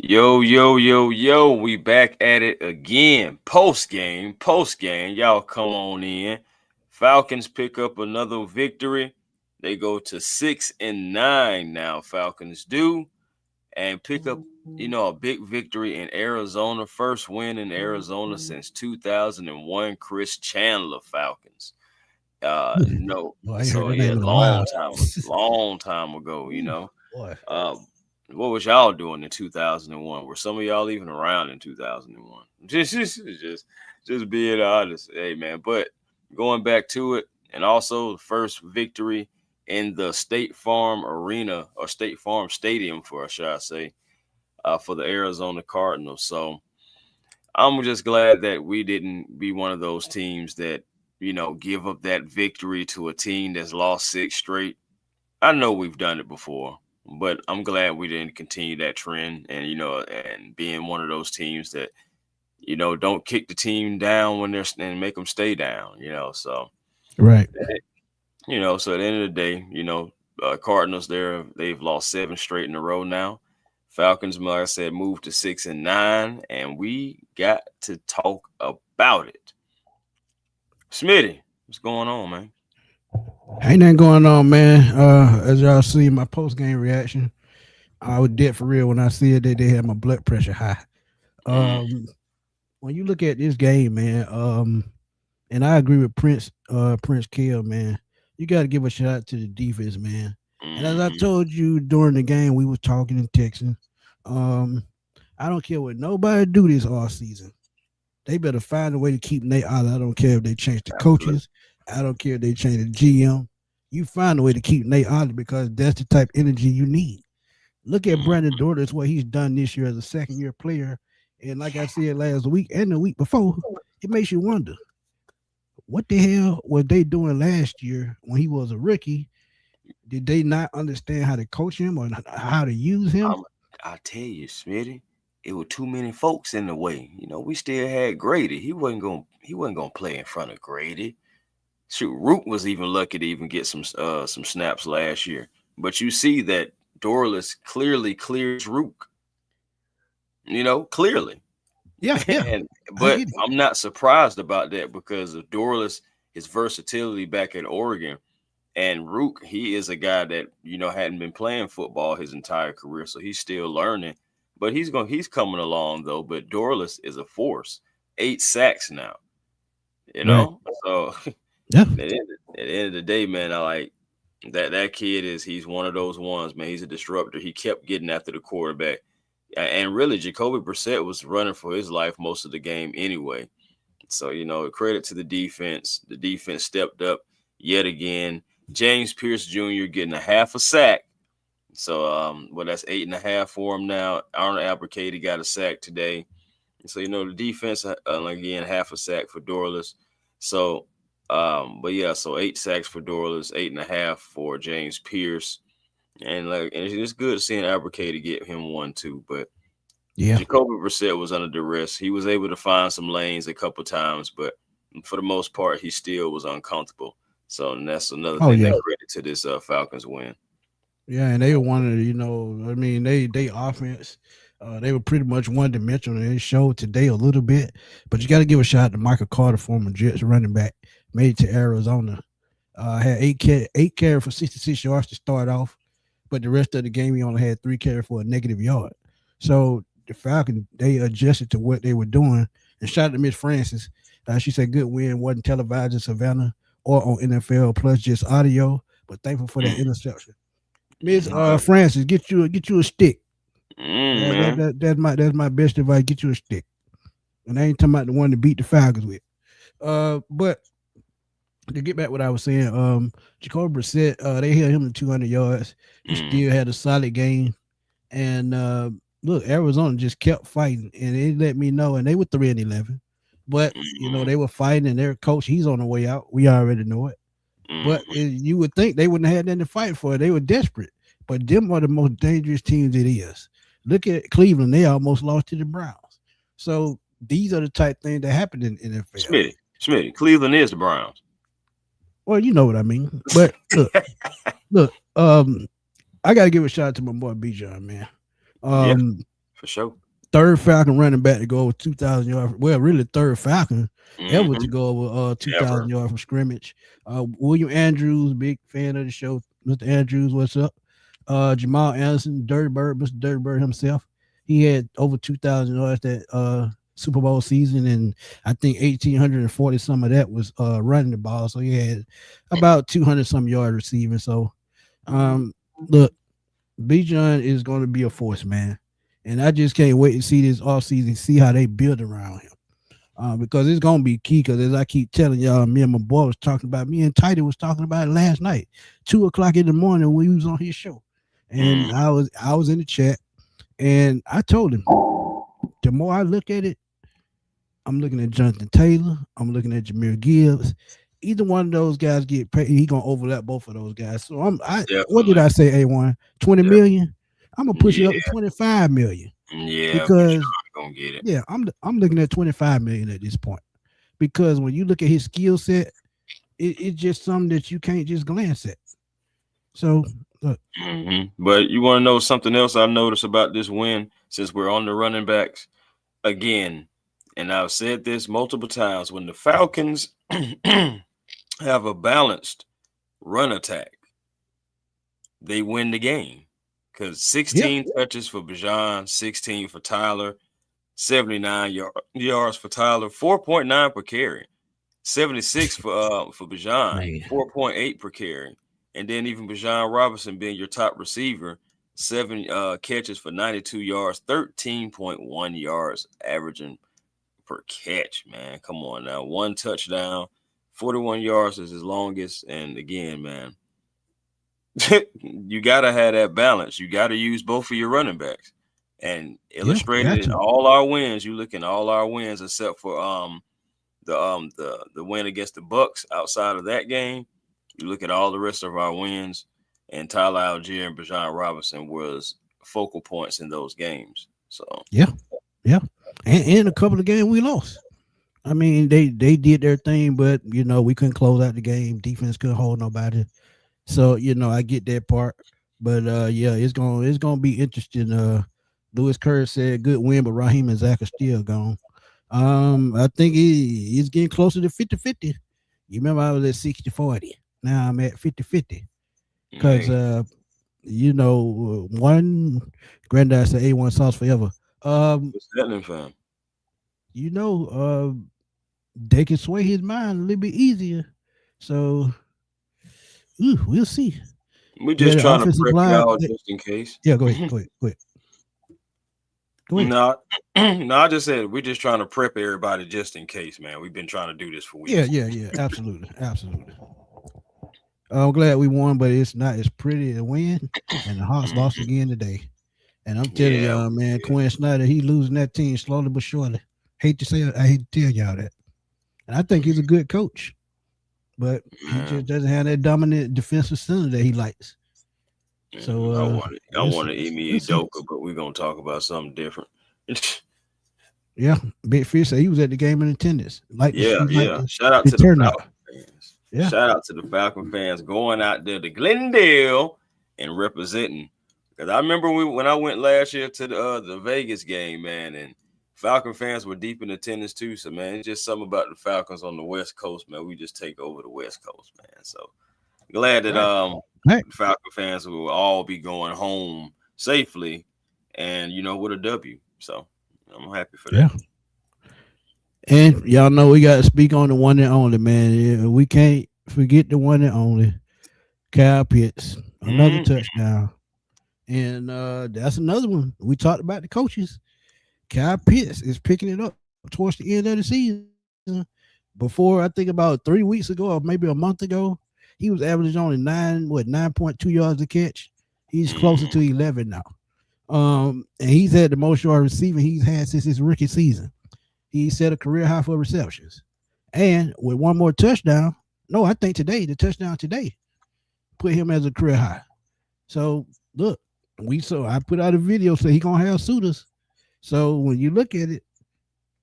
Yo, yo, yo, yo, we back at it again. Post game. Y'all come on in. Falcons pick up another victory. They go to 6-9 now. Falcons do and pick up, a big victory in Arizona. First win in Arizona since 2001. Chris Chandler Falcons. No, Boy, I ain't heard so that yeah, name in a while. long time ago. Ooh, boy. Uh, what was y'all doing in 2001? Were some of y'all even around in 2001? Just being honest. Hey, man. But going back to it, and also the first victory in the State Farm Arena or State Farm Stadium, should I say, for the Arizona Cardinals. So I'm just glad that we didn't be one of those teams that, give up that victory to a team that's lost six straight. I know we've done it before, but I'm glad we didn't continue that trend and and being one of those teams that don't kick the team down when they're and make them stay down. So Right. so at the end of the day, Cardinals they've lost seven straight in a row now. Falcons, like I said, moved to 6-9, and we got to talk about it. Smitty, what's going on, man? Ain't nothing going on, man. As y'all see my post game reaction, I was dead for real when I see it. They had my blood pressure high. Mm, Um, when you look at this game, man, and I agree with Prince Kill, man. You got to give a shout out to the defense, man. And as I mm, told you during the game, we was talking and texting. Um, I don't care what nobody do this all season. They better find a way to keep Nate out. I don't care if they change the absolutely. coaches. I don't care if they change the GM. You find a way to keep Nate out because that's the type of energy you need. Look at Mm, Brandon Dortons, what he's done this year as a second year player. And like I said last week and the week before, it makes you wonder what the hell was they doing last year when he was a rookie? Did they not understand how to coach him or how to use him? I'm, I tell you, Smitty, it was too many folks in the way. We still had Grady. He wasn't gonna play in front of Grady. Shoot, Root was even lucky to even get some snaps last year. But you see that Dorless clearly clears Rook, clearly. Yeah, yeah, And I but get it. I'm not surprised about that because of Dorless, his versatility back at Oregon. And Rook, he is a guy that, hadn't been playing football his entire career, so he's still learning. But he's coming along though. But Dorless is a force. 8 sacks now, you Right. know? So Yeah. at the end of the day, man, I like that kid he's one of those ones, man. He's a disruptor. He kept getting after the quarterback. And really, Jacoby Brissett was running for his life most of the game anyway. So, credit to the defense. The defense stepped up yet again. James Pierce Jr. getting a half a sack. So, that's 8.5 for him now. Arnold Abracady got a sack today. So, the defense, again, half a sack for Dorless. So, but yeah, so 8 sacks for Dorless, 8.5 for James Pierce. And it's good seeing Abracady get him one too. But Yeah. Jacoby Brissett was under duress. He was able to find some lanes a couple times, but for the most part, he still was uncomfortable. So and that's another Oh thing yeah. that credit to this Falcons win. Yeah, and they were one of the, I mean, they offense, they were pretty much one dimensional. They showed today a little bit, but you got to give a shot to Michael Carter, former Jets running back, made it to Arizona. Had eight carry for 66 yards to start off, but the rest of the game he only had 3 carry for a negative yard. So the Falcons they adjusted to what they were doing. And shout out to Miss Francis. She said good win wasn't televised in Savannah or on NFL Plus, just audio. But thankful for that interception. Miss Okay. Francis, get you a stick. Man. That's my best advice. Get you a stick, and I ain't talking about the one to beat the Falcons with. But to get back what I was saying, Jacoby Brissett, they held him to 200 yards. He Mm, still had a solid game, and look, Arizona just kept fighting, and it let me know. And they were 3-11, but mm, they were fighting, and their coach he's on the way out. We already know it. But mm. you would think they wouldn't have had nothing to fight for. They were desperate. But them are the most dangerous teams it is. Look at Cleveland. They almost lost to the Browns. So these are the type things that happen in NFL. Smitty. Cleveland is the Browns. Well, you know what I mean. But look, I gotta give a shout out to my boy Bijan, man. Yeah. Um, For sure. Third Falcon running back to go over 2,000 yards. Well, really third Falcon ever to Mm-hmm. go over 2,000 Ever. yards from scrimmage. William Andrews, big fan of the show. Mr. Andrews, what's up? Jamal Anderson, Dirty Bird, Mr. Dirty Bird himself. He had over 2,000 yards that Super Bowl season, and I think 1,840 some of that was running the ball. So he had about 200 some yards receiving. So look, Bijan is going to be a force, man. And I just can't wait to see this offseason, see how they build around him. Because it's going to be key. Because as I keep telling y'all, me and my boy was talking about, me and Tidy was talking about it last night, 2 o'clock in the morning when he was on his show. And I was in the chat, and I told him, the more I look at it, I'm looking at Jonathan Taylor, I'm looking at Jameer Gibbs. Either one of those guys get paid, he gonna overlap both of those guys. So what did Definitely. I say, A1? 20 Def- million? I'm gonna push it up yeah. to 25 million Yeah. But because you're gonna get it. yeah, I'm looking at 25 million at this point. Because when you look at his skill set, it's just something that you can't just glance at. So look, But you want to know something else I noticed about this win? Since we're on the running backs again, and I've said this multiple times, when the Falcons have a balanced run attack, they win the game. Because yeah, 16 touches for Bijan, 16 for Tyler, 79 yards for Tyler, 4.9 per carry, 76 for Bijan, man. 4.8 per carry. And then even Bijan Robinson being your top receiver, 7 catches for 92 yards, 13.1 yards averaging per catch, man. Come on now. 1 touchdown, 41 yards is his longest. And again, man, you got to have that balance. You got to use both of your running backs. And Yeah, illustrated got in to. all our wins, you look in all our wins except for the win against the Bucks. Outside of that game, you look at all the rest of our wins, and Tyler Algier and Bijan Robinson was focal points in those games. So Yeah, yeah. And a couple of games we lost. I mean, they did their thing, but we couldn't close out the game. Defense couldn't hold nobody. So I get that part. But yeah, it's gonna be interesting. Lewis Kerr said good win, but Raheem and Zach are still gone. I think he's getting closer to 50-50. You remember I was at 60-40. Now I'm at 50-50. Because hey, one granddad said A1 sauce forever. Um, what's happening, fam? you know, uh, they can sway his mind a little bit easier. So we'll see. We Yeah, just the trying to offensive prep line. y'all just in case. Yeah, go ahead. Go ahead. Go ahead. Go ahead. No, no, I just said we're just trying to prep everybody just in case, man. We've been trying to do this for Yeah, weeks. yeah, yeah. Absolutely. Absolutely. I'm glad we won, but it's not as pretty to win. And the Hawks lost Mhm. again today. And I'm telling Yeah, y'all, man, Quinn Snyder, he losing that team slowly but surely. Hate to say it, I hate to tell y'all that. And I think he's a good coach, but he man. just doesn't have that dominant defensive center that he likes. So I we'll see. wanted Emi We'll see. Udoka, but we're gonna talk about something different. Yeah, Big Fish said he was at the game in attendance. Yeah, He liked yeah. Shout out the to the turnout. Falcon fans. Yeah, Shout out to the Falcon fans going out there to Glendale and representing. Because I remember when I went last year to the Vegas game, man, and Falcon fans were deep in attendance too. So man, it's just something about the Falcons on the West Coast, man. We just take over the West Coast, man. So glad that right, right. Falcon fans will all be going home safely and with a W. So I'm happy for that. Yeah. And y'all know we got to speak on the one and only, man. Yeah, we can't forget the one and only Kyle Pitts. Another Mm, touchdown. And that's another one. We talked about the coaches. Kyle Pitts is picking it up towards the end of the season. Before, I think about 3 weeks ago or maybe a month ago, he was averaging only 9.2 yards a catch. He's closer to mm, 11 now. And he's had the most yard receiving he's had since his rookie season. He set a career high for receptions. And with one more touchdown, no, I think today, the touchdown today, put him as a career high. So look, I put out a video say he gonna have suitors. So when you look at it,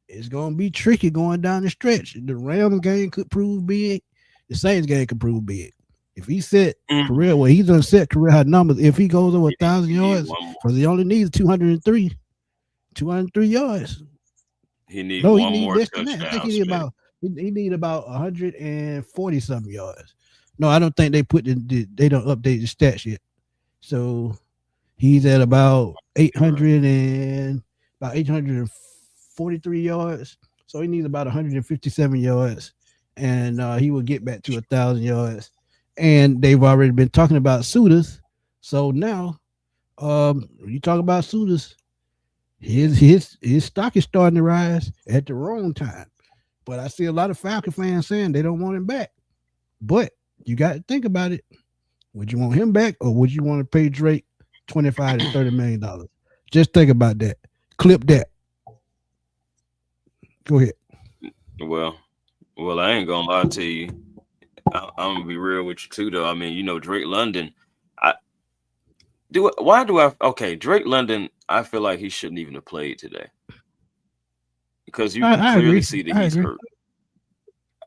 it's gonna be tricky going down the stretch. The Rams game could prove big. The Saints game could prove big. If he set mm. career, he's gonna set career high numbers. If he goes over 1,000 You need yards, one more. because he only needs 203. 203 yards. He need No, he one need more less than that. I think touchdown, Smitty. he need about 140 something yards. No, I don't think they put they don't update the stats yet. So he's at Right. about 843 yards. So he needs about 157 yards, and he will get back to 1,000 yards. And they've already been talking about suitors. So now, you talk about suitors, his stock is starting to rise at the wrong time. But I see a lot of Falcon fans saying they don't want him back. But you got to think about it. Would you want him back, or would you want to pay Drake 25 to $30 million? Just think about that. Clip that. Go ahead. Well, well, I ain't gonna lie to you. I'm gonna be real with you too, though. I mean, Drake London. I do. Why do I? Okay, Drake London. I feel like he shouldn't even have played today because you can I clearly agree. see that I he's agree. hurt.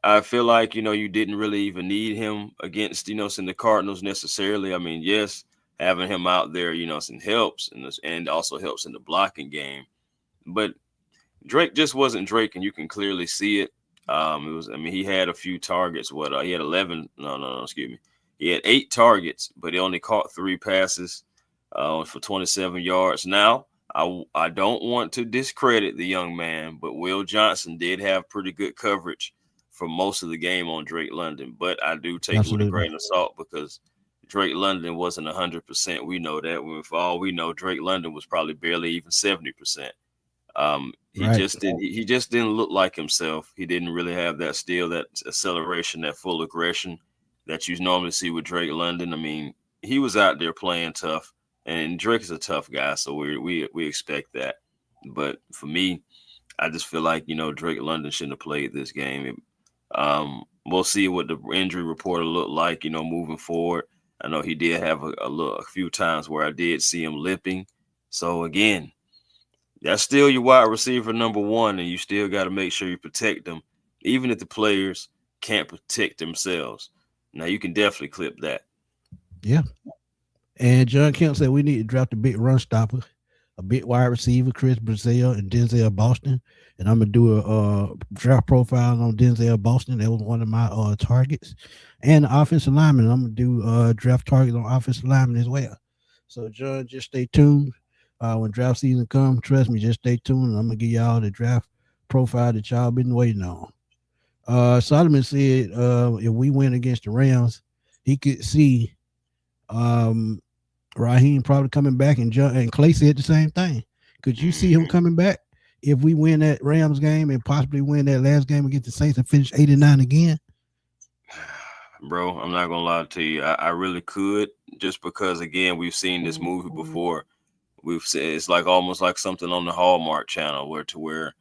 I feel like you didn't really even need him against in the Cardinals necessarily. I mean, yes, having him out there, some helps and also helps in the blocking game. But Drake just wasn't Drake, and you can clearly see it. It was. I mean, he had a few targets. What? He had 11. No, no, no. Excuse me. He had 8 targets, but he only caught 3 passes for 27 yards. Now, I don't want to discredit the young man, but Will Johnson did have pretty good coverage for most of the game on Drake London. But I do take it with a Absolutely. grain of salt because Drake London wasn't 100%. We know that. For all we know, Drake London was probably barely even 70%. He Right. just didn't. He just didn't look like himself. He didn't really have that steal, that acceleration, that full aggression that you normally see with Drake London. I mean, he was out there playing tough, and Drake is a tough guy, so we expect that. But for me, I just feel like Drake London shouldn't have played this game. We'll see what the injury report will look like. Moving forward. I know he did have a few times where I did see him lipping. So again, that's still your wide receiver number one, and you still got to make sure you protect them, even if the players can't protect themselves. Now you can definitely clip that. Yeah. And John Kemp said we need to draft a big run stopper, a big wide receiver, Chris Brazil and Denzel Boston. And I'm gonna do a draft profile on Denzel Boston. That was one of my targets. And the offensive lineman. I'm gonna do draft targets on offensive lineman as well. So John, just stay tuned. When draft season comes, trust me, just stay tuned. And I'm gonna give y'all the draft profile that y'all been waiting on. Solomon said if we win against the Rams, he could see um, Raheem probably coming back, and Clay said the same thing. Could you see him Mhm. coming back if we win that Rams game and possibly win that last game against the Saints and finish 8-9 again? Bro, I'm not gonna lie to you. I really could, just because again we've seen this movie before. We've said it's like almost like something on the Hallmark channel where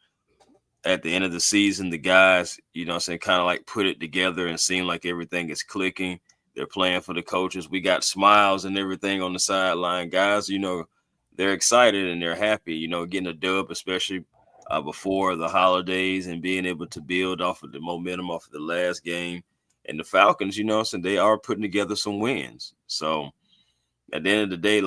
at the end of the season, the guys, what I'm saying, kind of like put it together and seem like everything is clicking. They're playing for the coaches. We got smiles and everything on the sideline. Guys, they're excited and they're happy, getting a dub, especially before the holidays and being able to build off of the momentum off of the last game. And the Falcons, so they are putting together some wins. So at the end of the day,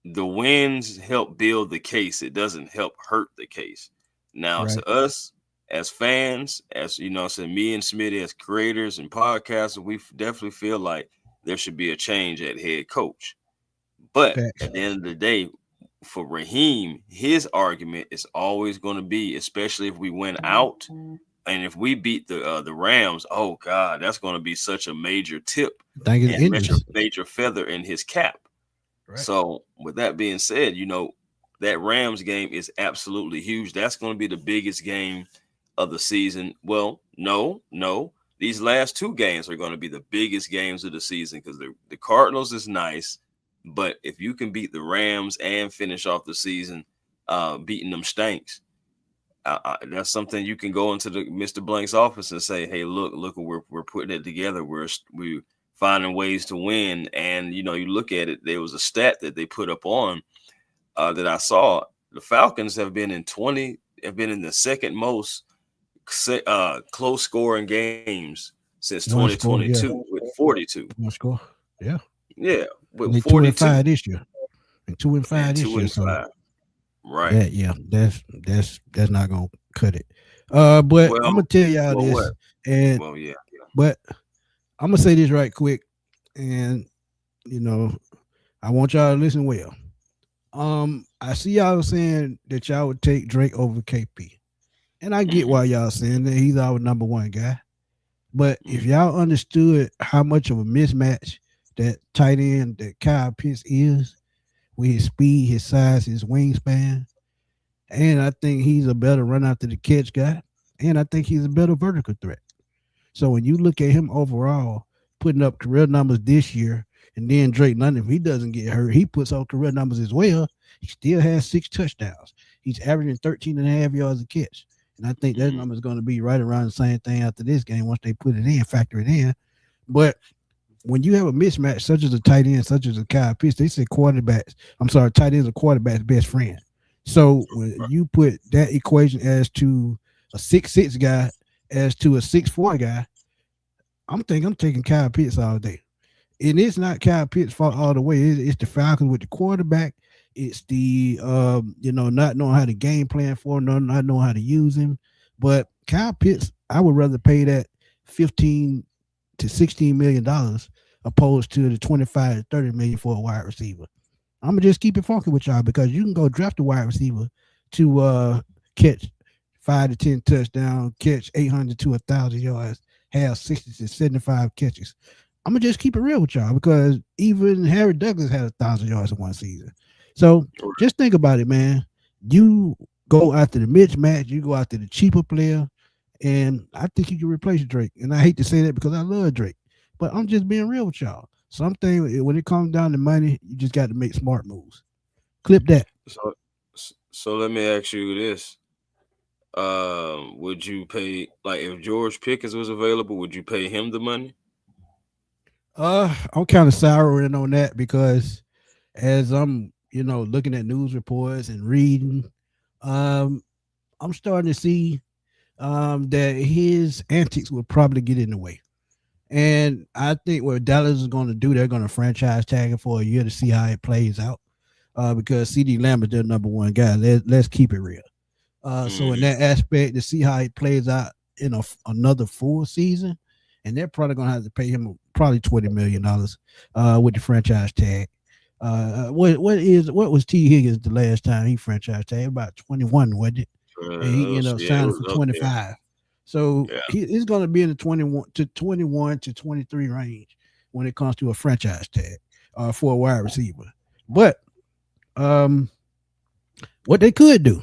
the wins help build the case. It doesn't help hurt the case. Now, Right. to us as fans, as so me and Smitty as creators and podcasters, we definitely feel like there should be a change at head coach. But Facts. at the end of the day, for Raheem, his argument is always going to be, especially if we win out and if we beat the Rams. Oh God, that's going to be such a major tip Thank you, and major injuries. major feather in his cap. Right. So, with that being said, that Rams game is absolutely huge. That's going to be the biggest game of the season. Well, no, no. These last two games are going to be the biggest games of the season because the Cardinals is nice, but if you can beat the Rams and finish off the season beating them stinks, that's something you can go into the Mr. Blank's office and say, "Hey, look, we're putting it together. We finding ways to win." And you look at it. There was a stat that they put up on that I saw. The Falcons have been in the second most close scoring games since One score. Yeah. 2022 with 42. One score. Yeah. Yeah, with And they 2-5 42 this year. And 2-5 and this two year. and So five. Right. That's not gonna cut it. But I'm Well, gonna tell y'all well, this, what? and Well, yeah. but I'm gonna say this right quick, and you know, I want y'all to listen well. I see y'all saying that y'all would take Drake over KP, and I get Mm-hmm. why y'all saying that he's our number one guy. But if Mm-hmm. y'all understood how much of a mismatch that tight end that Kyle Pitts is with his speed, his size, his wingspan, and I think he's a better run after the catch guy, and I think he's a better vertical threat. So when you look at him overall, putting up career numbers this year, and then Drake London, if he doesn't get hurt, he puts up career numbers as well. He still has 6 touchdowns. He's averaging 13 and a half yards a catch. And I think that Mm-hmm. number is going to be right around the same thing after this game once they put it in, factor it in. But when you have a mismatch, such as a tight end, such as a Kyle Pitts, they say tight ends are quarterback's best friend. So when you put that equation as to a 6'6" guy as to a 6'4" guy, I'm taking Kyle Pitts all day. And it's not Kyle Pitts' fault all the way. It's the Falcons with the quarterback. It's the not knowing how to game plan for him, not knowing how to use him. But Kyle Pitts, I would rather pay that 15 to $16 million opposed to the 25 to 30 million for a wide receiver. I'm gonna just keep it funky with y'all because you can go draft a wide receiver to catch 5 to 10 touchdowns, catch 800 to 1,000 yards, have 60 to 75 catches. I'm gonna just keep it real with y'all because even Harry Douglas had 1,000 yards in one season. So just think about it, man. You go after the mismatch, you go after the cheaper player, and I think you can replace Drake. And I hate to say that because I love Drake, but I'm just being real with y'all. Something when it comes down to money, you just got to make smart moves. Clip that. So, so let me ask you this: would you pay like if George Pickens was available? Would you pay him the money? I'm kind of souring on that because as I'm, looking at news reports and reading, um, I'm starting to see that his antics will probably get in the way. And I think what Dallas is going to do, they're going to franchise tag him for a year to see how it plays out. Because CD Lamb is their number one guy. Let's keep it real. So in Mm-hmm. that aspect, to see how it plays out in another full season, and they're probably going to have to pay him probably $20 million with the franchise tag. What was T Higgins the last time he franchise tag? About 21, wasn't it? And he ended up Yeah, it signing was for up there. 25. So Yeah. it's going to be in the 21 to 23 range when it comes to a franchise tag for a wide receiver. But um, what they could do,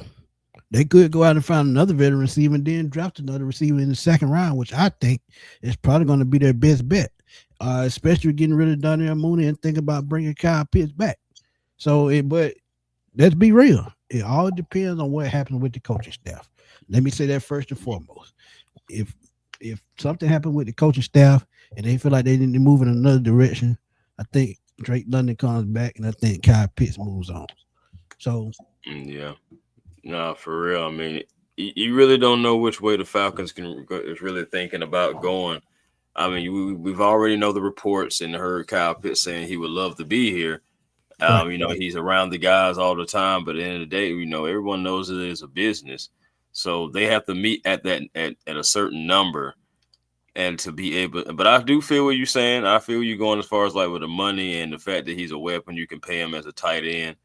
they could go out and find another veteran receiver and then draft another receiver in the second round, which I think is probably going to be their best bet, especially getting rid of Donnell Mooney and think about bringing Kyle Pitts back. But let's be real. It all depends on what happens with the coaching staff. Let me say that first and foremost. If if something happened with the coaching staff and they feel like they need to move in another direction, I think Drake London comes back and I think Kyle Pitts moves on. So Yeah. No, for real. I mean, you really don't know which way the Falcons is really thinking about going. I mean, we've already know the reports and heard Kyle Pitts saying he would love to be here. right, He's around the guys all the time, but at the end of the day, everyone knows it is a business. So they have to meet at at a certain number and to be able. But I do feel what you're saying. I feel you going as far as like with the money and the fact that he's a weapon. You can pay him as a tight end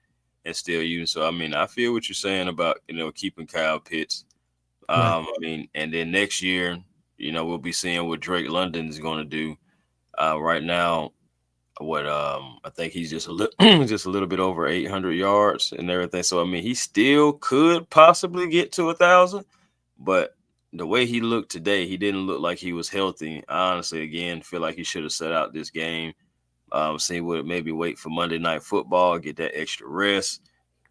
and still use. So I mean, I feel what you're saying about keeping Kyle Pitts. right. And then next year, we'll be seeing what Drake London is going to do. Right now, what I think he's just a little just a little bit over 800 yards and everything. So I mean, he still could possibly get to 1,000, but the way he looked today, he didn't look like he was healthy. I honestly, again, feel like he should have set out this game. See what maybe wait for Monday Night Football, get that extra rest,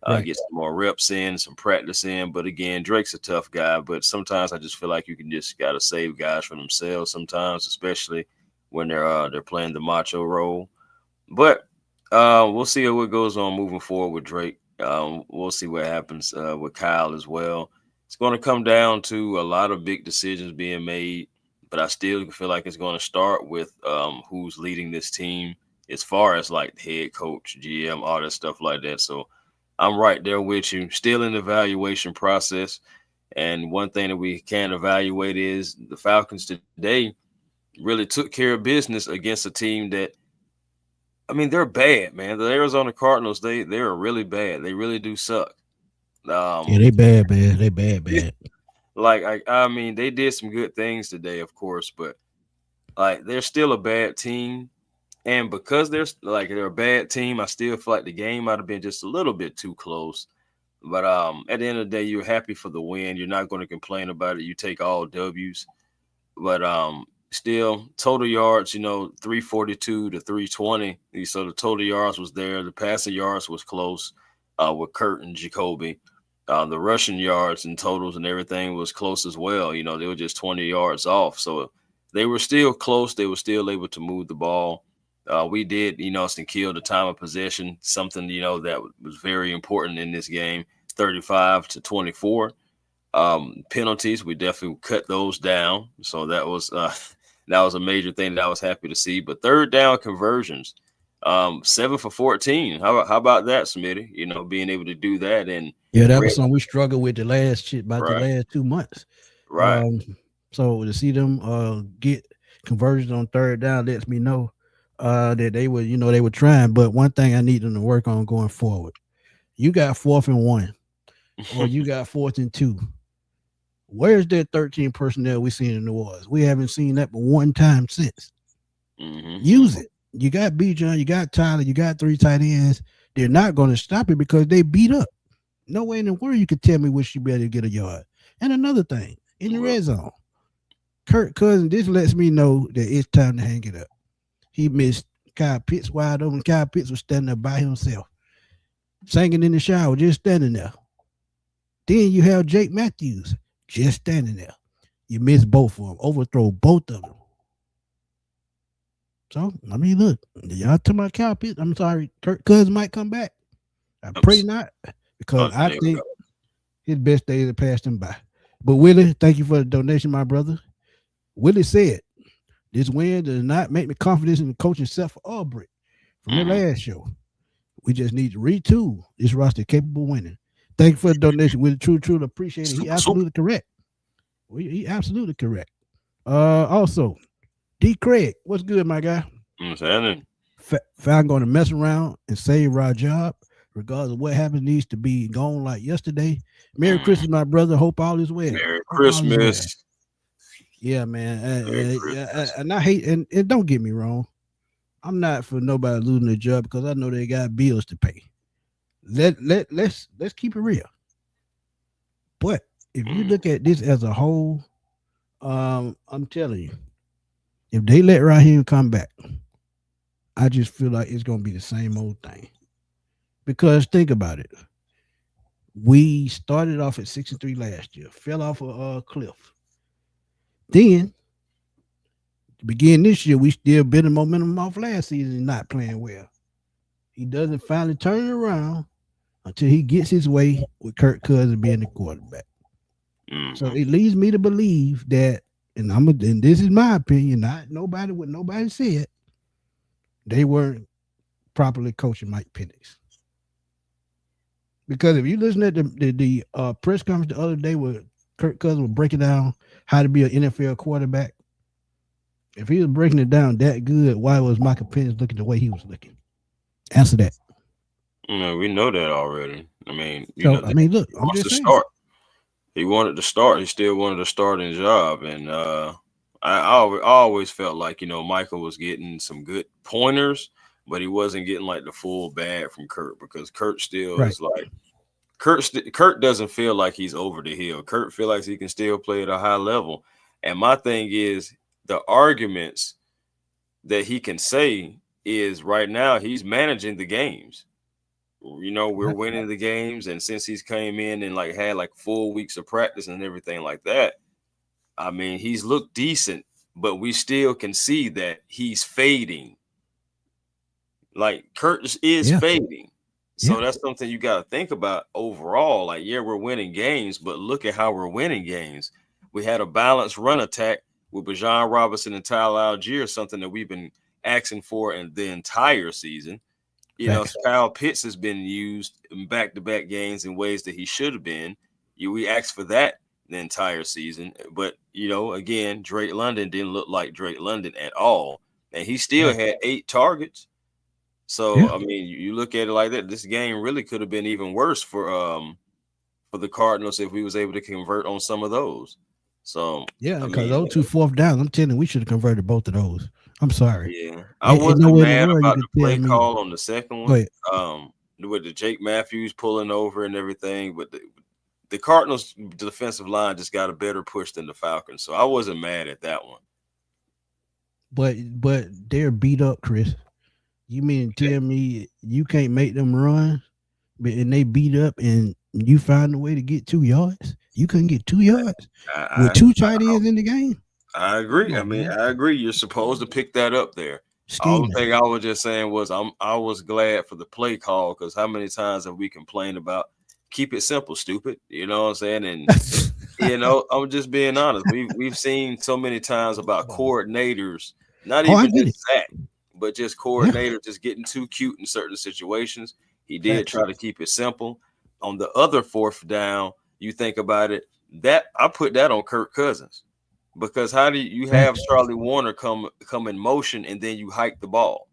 Right. get some more reps in, some practice in. But again, Drake's a tough guy. But sometimes I just feel like you can just gotta save guys from themselves. Sometimes, especially when they're playing the macho role. But we'll see what goes on moving forward with Drake. We'll see what happens with Kyle as well. It's going to come down to a lot of big decisions being made, but I still feel like it's going to start with who's leading this team as far as like head coach, GM, all that stuff like that. So I'm right there with you. Still in the evaluation process. And one thing that we can evaluate is the Falcons today really took care of business against a team that, I mean, they're bad, man. The Arizona Cardinals, they're really bad. They really do suck. Yeah, Um, they bad, man. They bad, bad. like I mean, they did some good things today, of course, but like they're still a bad team. And because they're a bad team, I still feel like the game might have been just a little bit too close. But at the end of the day, you're happy for the win. You're not going to complain about it. You take all W's. But still, total yards, 342 to 320. So the total yards was there. The passing yards was close with Kurt and Jacoby. The rushing yards and totals and everything was close as well. They were just 20 yards off. So they were still close. They were still able to move the ball. We did, some kill the time of possession, something, that was very important in this game, 35 to 24. Penalties, we definitely cut those down. So that was that was a major thing that I was happy to see. But third down conversions, 7 for 14. How about that, Smitty? Being able to do that and Yeah, that was something we struggled with the right, last 2 months. right. So to see them get conversions on third down lets me know that they were trying. But one thing I need them to work on going forward, you got 4th and 1, or you got 4th and 2. Where's that 13 personnel we seen in New Orleans? We haven't seen that but one time since. Use it. You got Bijan, you got Tyler, you got 3 tight ends. They're not going to stop it because they beat up. No way in the world you could tell me which you better get a yard. And another thing, in the red zone, Kirk Cousins, this lets me know that it's time to hang it up. He missed Kyle Pitts wide open. Kyle Pitts was standing there by himself, singing in the shower, just standing there. Then you have Jake Matthews just standing there. You miss both of them, overthrow both of them. So, I mean, look, y'all talking about Kyle Pitts. I'm sorry, Kirk Cousins might come back. I pray not, because I think his best days have passed him by. But Willie, thank you for the donation, my brother. Willie said, this win does not make me confident in the coaching except for Albrecht from the last show. We just need to retool this roster capable of winning. Thank you for the donation. Willie, truly appreciate it. He absolutely correct. He absolutely correct. Also, D. Craig, what's good, my guy? Falcon going to mess around and save our job. Regardless of what happens, needs to be gone like yesterday. Merry Christmas, my brother. Hope all is well. Merry Christmas. Yeah, man. And I hate, and don't get me wrong, I'm not for nobody losing their job because I know they got bills to pay. Let's keep it real. But if you look at this as a whole, I'm telling you, if they let Raheem come back, I just feel like it's gonna be the same old thing. Because think about it. We started off at 6-3 last year, fell off a cliff. Then, to begin this year, we still been the momentum off last season, not playing well. He doesn't finally turn it around until he gets his way with Kirk Cousins being the quarterback. So it leads me to believe that, and this is my opinion, not nobody what nobody said, they weren't properly coaching Mike Penix. Because if you listen at the press conference the other day where Kirk Cousins was breaking down how to be an NFL quarterback, if he was breaking it down that good, why was Michael Penix looking the way he was looking? Answer that. No, we know that already. I mean, look, I'm just saying. Start. He wanted to start. He still wanted a starting job, and I always felt like Michael was getting some good pointers, but he wasn't getting like the full bag from Kurt, because Kurt still is like Kurt doesn't feel like he's over the hill. Kurt feels like he can still play at a high level. And my thing is the arguments that he can say is right now he's managing the games. We're winning the games, and since he's came in and had 4 weeks of practice and everything like that, I mean, he's looked decent, but we still can see that he's fading. Like Kurt is fading. So that's something you got to think about overall. We're winning games, but look at how we're winning games. We had a balanced run attack with Bijan Robinson and Tyler Algier, something that we've been asking for in the entire season. Facts. Kyle Pitts has been used in back-to-back games in ways that he should have been. We asked for that the entire season, but again, Drake London didn't look like Drake London at all, and he still had 8 targets. So Yeah. I mean, you look at it like that. This game really could have been even worse for the Cardinals if we was able to convert on some of those. So Yeah, I because mean, those 2 fourth down, I'm telling you, we should have converted both of those. I'm sorry. yeah, I Ain't wasn't nowhere in the mad world you about the could tell play me. call on the second Go one. ahead. With the Jake Matthews pulling over and everything, but the Cardinals defensive line just got a better push than the Falcons, so I wasn't mad at that one. But they're beat up, Chris. You mean to tell me you can't make them run, and they beat up, and you find a way to get 2 yards? You couldn't get 2 yards with I, 2 tight ends in the game. I agree. Come I on, mean, man. I agree. You're supposed to pick that up there. All the Scheming. thing I was just saying was I was glad for the play call because how many times have we complained about keep it simple, stupid? You know what I'm saying? And I'm just being honest. We've seen so many times about coordinators, not Oh, I even get it. just Zach, but just Yeah. coordinators just getting too cute in certain situations. He did Facts. try to keep it simple. On the other 4th down, you think about it, that I put that on Kirk Cousins. Because how do you have Facts. Charlie Warner come in motion and then you hike the ball?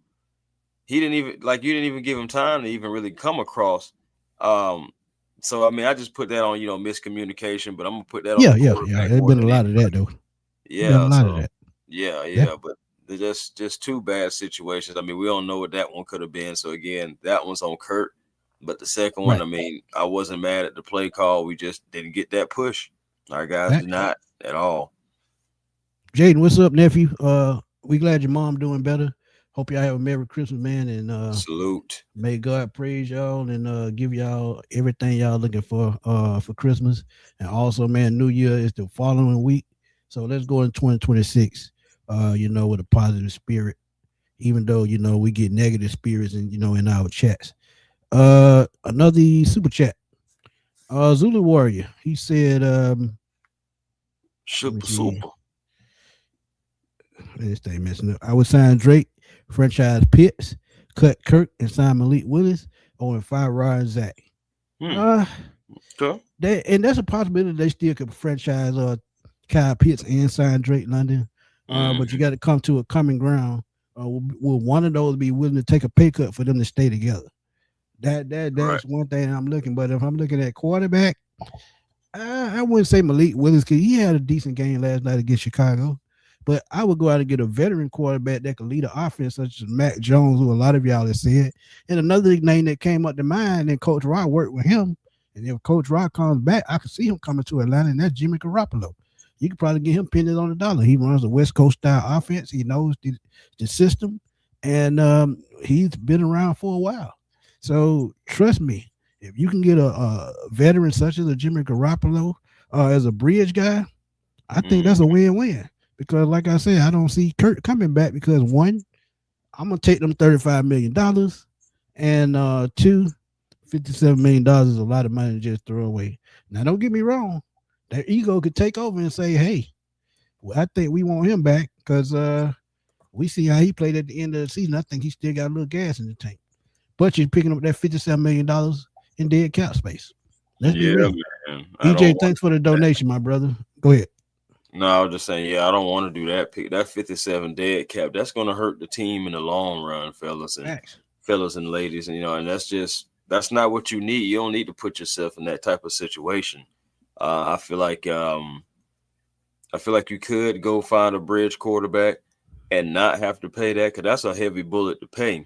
He didn't even you didn't even give him time to even really come across. So I mean, I just put that on miscommunication, but I'm gonna put that on the Yeah. quarterback There's more been a than lot of that anybody. though. Been a Yeah, lot of so that. Yeah. yeah, but they're just 2 bad situations. I mean, we don't know what that one could have been. So again, that one's on Kurt, but the second one, Right. I mean, I wasn't mad at the play call. We just didn't get that push. Our guys did Facts. not at all. Jaden, what's up, nephew? We glad your mom doing better. Hope y'all have a Merry Christmas, man, and Salute. may God praise y'all and give y'all everything y'all looking for Christmas. And also, man, New Year is the following week. So let's go in 2026, with a positive spirit, even though, we get negative spirits and in our chats. Another super chat. Zulu Warrior. He said, let me Super, see. super. This thing messing up. I would sign Drake, franchise Pitts, cut Kirk, and sign Malik Willis, or in 5 Ryan Zach. Okay. That's a possibility they still could franchise Kyle Pitts and sign Drake London. But you got to come to a common ground. Will one of those be willing to take a pay cut for them to stay together? That's Right. one thing I'm looking. But if I'm looking at quarterback, I wouldn't say Malik Willis because he had a decent game last night against Chicago. But I would go out and get a veteran quarterback that could lead an offense, such as Mac Jones, who a lot of y'all have said. And another name that came up to mind, and Coach Rock worked with him. And if Coach Rock comes back, I could see him coming to Atlanta, and that's Jimmy Garoppolo. You could probably get him pennies on the dollar. He runs a West Coast style offense. He knows the system, and he's been around for a while. So trust me, if you can get a veteran such as a Jimmy Garoppolo as a bridge guy, I think that's a win-win. Because, like I said, I don't see Kurt coming back because, one, I'm going to take them $35 million, and two, $57 million is a lot of money to just throw away. Now, don't get me wrong. Their ego could take over and say, hey, well, I think we want him back because we see how he played at the end of the season. I think he still got a little gas in the tank. But you're picking up that $57 million in dead cap space. Let's be real. Man. EJ, thanks for the donation, my brother. Go ahead. No, I was just saying, I don't want to do that pick. That 57 dead cap, that's going to hurt the team in the long run, fellas and ladies. And, and that's not what you need. You don't need to put yourself in that type of situation. I feel like you could go find a bridge quarterback and not have to pay that because that's a heavy bullet to pay.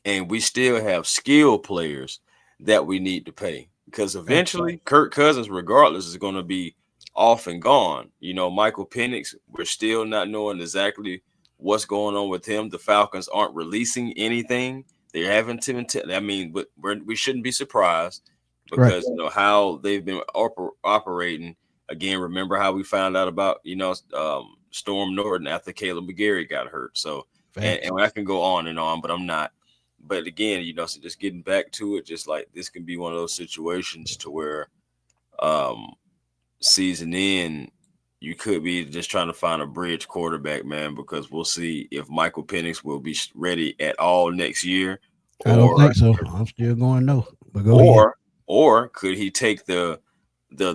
And we still have skilled players that we need to pay because eventually Kirk Cousins, regardless, is going to be off and gone. Michael Penix, we're still not knowing exactly what's going on with him. The Falcons aren't releasing anything. They haven't but we shouldn't be surprised because how they've been operating. Again, remember how we found out about Storm Norton after Caleb McGarry got hurt. So and I can go on, but I'm not. But again, so just getting back to it, just like this can be one of those situations to where season in, you could be just trying to find a bridge quarterback, man, because we'll see if Michael Penix will be ready at all next year I don't or think so. I'm still going no. But go ahead. or could he take the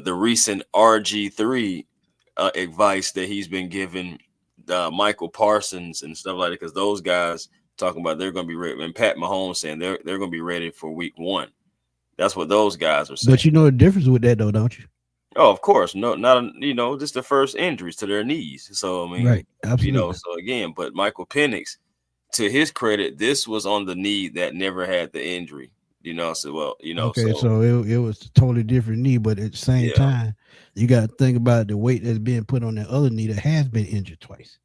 recent RG3 advice that he's been giving Michael Parsons and stuff like that? Because those guys talking about they're going to be ready, and Pat Mahomes saying they're going to be ready for week 1. That's what those guys are saying. But you know the difference with that though, don't you? Oh, of course, no, not just the first injuries to their knees. So I mean, Right. Absolutely. so again, but Michael Penix, to his credit, this was on the knee that never had the injury. So well, Okay, so so it was a totally different knee, but at the same yeah. time, you got to think about the weight that's being put on that other knee that has been injured twice.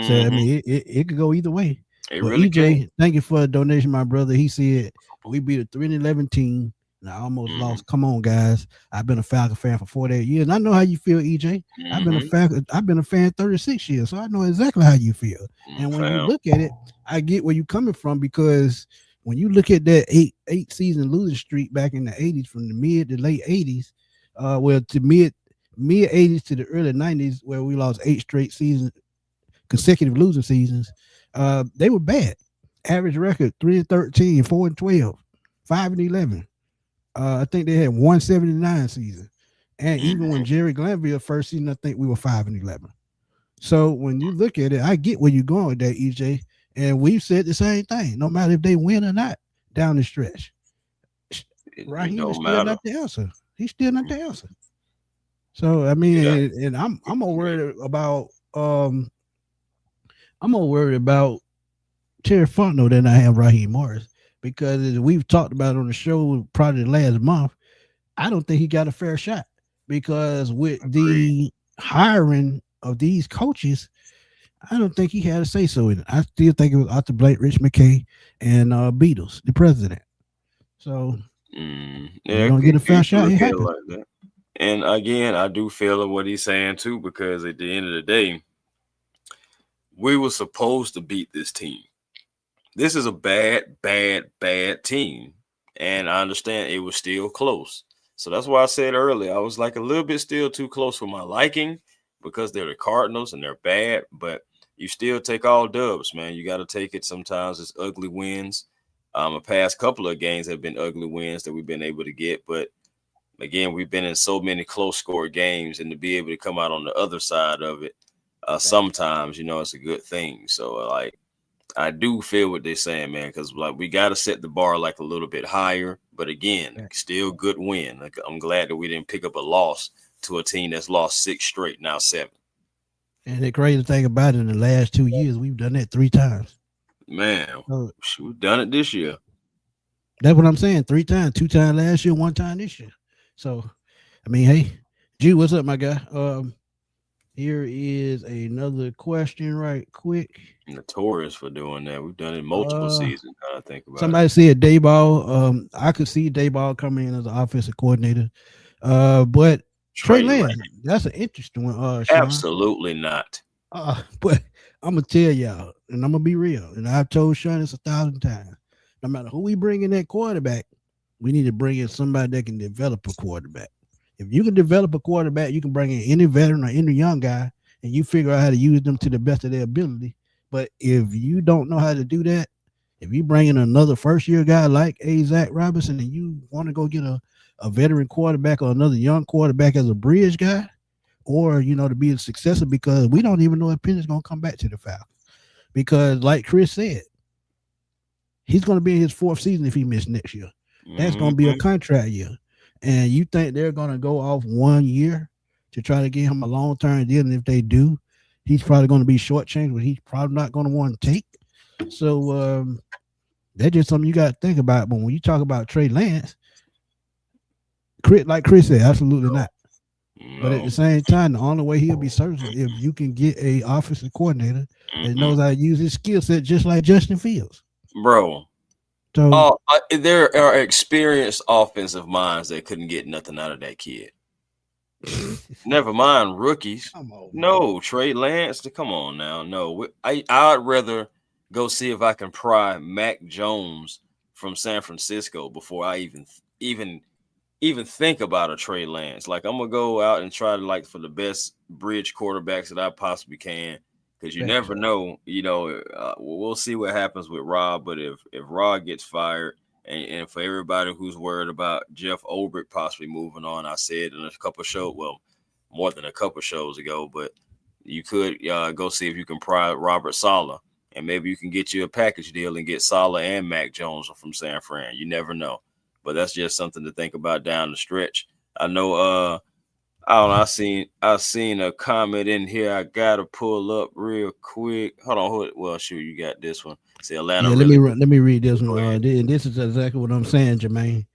So I Hmm. mean, it could go either way. It But really can. EJ, thank you for the donation, my brother. He said we beat a 3-11 team. And I almost Hmm. lost. Come on, guys. I've been a Falcon fan for 48 years. And I know how you feel, EJ. Hmm. I've been a fan 36 years, so I know exactly how you feel. And when you Fam. look at it, I get where you're coming from because when you look at that eight season losing streak back in the 80s, from the mid to late 80s, well to mid 80s to the early 90s, where we lost 8 straight seasons, consecutive losing seasons, they were bad. Average record 3-13, 4-12, 5-11. I think they had 179 season. And even when Hmm. Jerry Glanville first season, I think we were 5-11. So when you look at it, I get where you're going with that, EJ. And we've said the same thing. No matter if they win or not down the stretch, It Raheem is don't still matter. not the answer. He's still not the answer. So I mean, Yeah. and I'm more worried about I'm more worried about Terry Fontenot than I am Raheem Morris, because as we've talked about on the show probably last month, I don't think he got a fair shot, because with Agreed. the hiring of these coaches, I don't think he had a say so in it. I still think it was Arthur Blake, Rich McKay, and Beatles, the president. So if you Yeah, don't get a you fair can shot, look it at it happens. like that. And again, I do feel what he's saying too, because at the end of the day, we were supposed to beat this team. This is a bad, bad, bad team. And I understand it was still close. So that's why I said earlier, I was like a little bit still too close for my liking, because they're the Cardinals and they're bad. But you still take all dubs, man. You got to take it. Sometimes it's ugly wins. A past couple of games have been ugly wins that we've been able to get. But again, we've been in so many close score games, and to be able to come out on the other side of it, sometimes, it's a good thing. So, like, I do feel what they're saying, man, because like we got to set the bar like a little bit higher. But again, still good win. Like, I'm glad that we didn't pick up a loss to a team that's lost 6 straight, now 7. And the crazy thing about it, in the last 2 years, we've done that 3 times. Man, So we've done it this year. that's what I'm saying. 3 times, 2 times last year, 1 time this year. So I mean, hey, G, what's up, my guy? Here is another question, right quick. Notorious for doing that. We've done it multiple Uh, seasons. Now I think about it. Somebody said Dayball. I could see Dayball coming in as an offensive coordinator. But Trey Trey Lance. Lance, that's an interesting one, Sean. Absolutely not. But I'm gonna tell y'all, and I'm gonna be real, and I've told Sean this 1,000 times. No matter who we bring in that quarterback, we need to bring in somebody that can develop a quarterback. If you can develop a quarterback, you can bring in any veteran or any young guy, and you figure out how to use them to the best of their ability. But if you don't know how to do that, if you bring in another first year guy like a Zach Robinson, and you want to go get a veteran quarterback or another young quarterback as a bridge guy, or to be a successor, because we don't even know if Penny's gonna come back to the Falcons. Because like Chris said, he's gonna be in his 4th season if he missed next year. That's gonna be a Mm-hmm. contract year. And you think they're gonna go off 1 year to try to get him a long-term deal? And if they do, he's probably gonna be shortchanged, but he's probably not gonna want to take. So that's just something you gotta think about. But when you talk about Trey Lance, like Chris said, absolutely not. But at No. the same time, the only way he'll be serviceable if you can get a offensive coordinator that Mm-mm. knows how to use his skill set, just like Justin Fields. Bro. So There are experienced offensive minds that couldn't get nothing out of that kid. Never mind rookies. come on, man. No, Trey Lance. Come on now. No, I'd rather go see if I can pry Mac Jones from San Francisco before I even think about a Trey Lance. Like, I'm gonna go out and try to, like, for the best bridge quarterbacks that I possibly can. because you Facts. never know. We'll see what happens with Rob, but if Rod gets fired, and for everybody who's worried about Jeff Ulbrich possibly moving on, I said in a couple shows, well, more than a couple shows ago, but you could go see if you can pry Robert Saleh, and maybe you can get you a package deal and get Saleh and Mac Jones from San Fran. You never know, but that's just something to think about down the stretch. I know. I don't know. I seen a comment in here. I gotta pull up real quick. Hold on. Well, shoot, you got this one. See, Atlanta Yeah, really. let me read this Go one. ahead. This is exactly what I'm saying, Jermaine.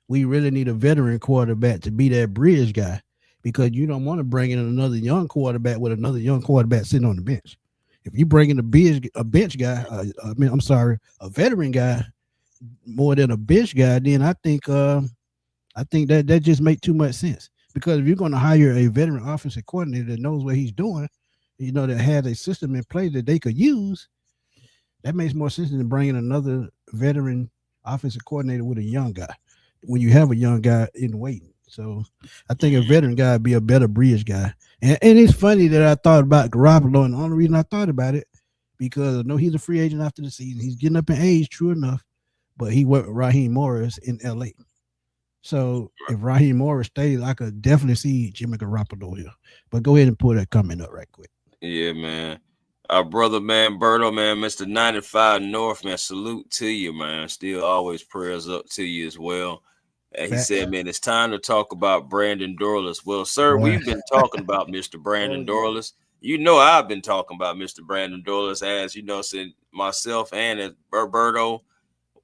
We really need a veteran quarterback to be that bridge guy because you don't want to bring in another young quarterback with another young quarterback sitting on the bench. If you bring in a bench guy, I'm sorry, a veteran guy more than a bench guy, then I think that just makes too much sense. Because if you're going to hire a veteran offensive coordinator that knows what he's doing, that has a system in place that they could use, that makes more sense than bringing another veteran offensive coordinator with a young guy when you have a young guy in waiting. So I think a Mhm. veteran guy would be a better bridge guy. And it's funny that I thought about Garoppolo, and the only reason I thought about it because I know he's a free agent after the season. He's getting up in age, true enough, but he worked with Raheem Morris in LA. So if Raheem Morris stays, I could definitely see Jimmy Garoppolo here. But go ahead and pull that comment up right quick. Yeah, man. Our brother, man, Berto, man, Mr. 95 North, man, salute to you, man. Still always prayers up to you as well. And he Facts, said, man, it's time to talk about Brandon Dorlus. Well, sir, boy. we've been talking about Mr. Oh Brandon yeah. Dorlus. You know, I've been talking about Mr. Brandon Dorlus, as you know, said myself and as Berto,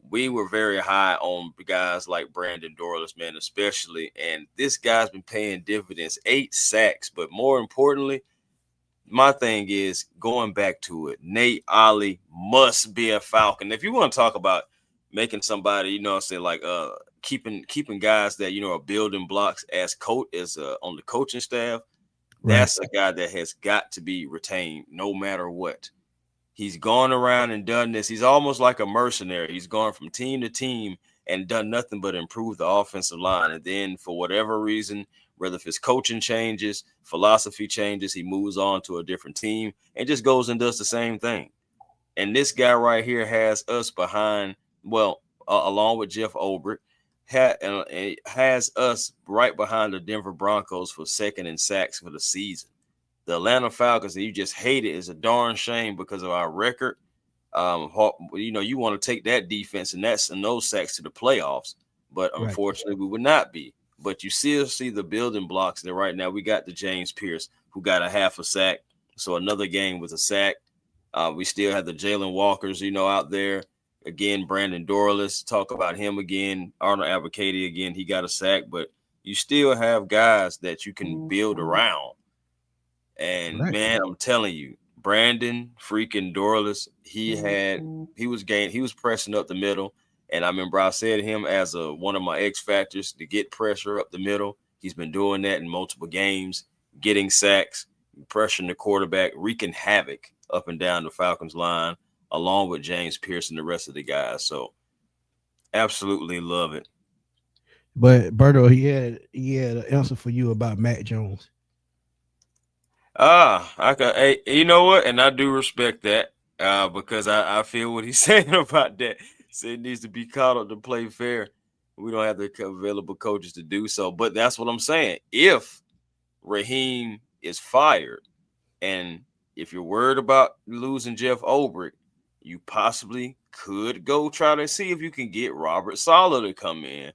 we were very high on guys like Brandon Dorlus, man, especially. And this guy's been paying dividends, 8 sacks. But more importantly, my thing is going back to it. Nate Ollie must be a Falcon. If you want to talk about making somebody, say like keeping guys that are building blocks as coach as on the coaching staff, Right. that's a guy that has got to be retained no matter what. He's gone around and done this. He's almost like a mercenary. He's gone from team to team and done nothing but improve the offensive line. And then for whatever reason, whether if his coaching changes, philosophy changes, he moves on to a different team and just goes and does the same thing. And this guy right here has us behind, well, along with Jeff Ulbrich, has us right behind the Denver Broncos for second in sacks for the season. The Atlanta Falcons, and you just hate it, is a darn shame because of our record. You want to take that defense and those sacks to the playoffs, but Right. unfortunately, we would not be. But you still see the building blocks there right now. We got the James Pierce who got a half a sack, so another game with a sack. We still have the Jalen Walkers, out there. Again, Brandon Dorlus, talk about him again. Arnold Abacady again, he got a sack, but you still have guys that you can build around. And Right. man, I'm telling you, Brandon freaking Dorlus, he was pressing up the middle. And I remember I said to him as one of my X factors to get pressure up the middle. He's been doing that in multiple games, getting sacks, pressuring the quarterback, wreaking havoc up and down the Falcons line, along with James Pierce and the rest of the guys. So absolutely love it. But Berto, he had an answer for you about Mac Jones. I can. Hey, you know what? And I do respect that because I feel what he's saying about that. Said it needs to be caught up to play fair. We don't have the available coaches to do so. But that's what I'm saying. If Raheem is fired, and if you're worried about losing Jeff Ulbrich, you possibly could go try to see if you can get Robert Saleh to come in.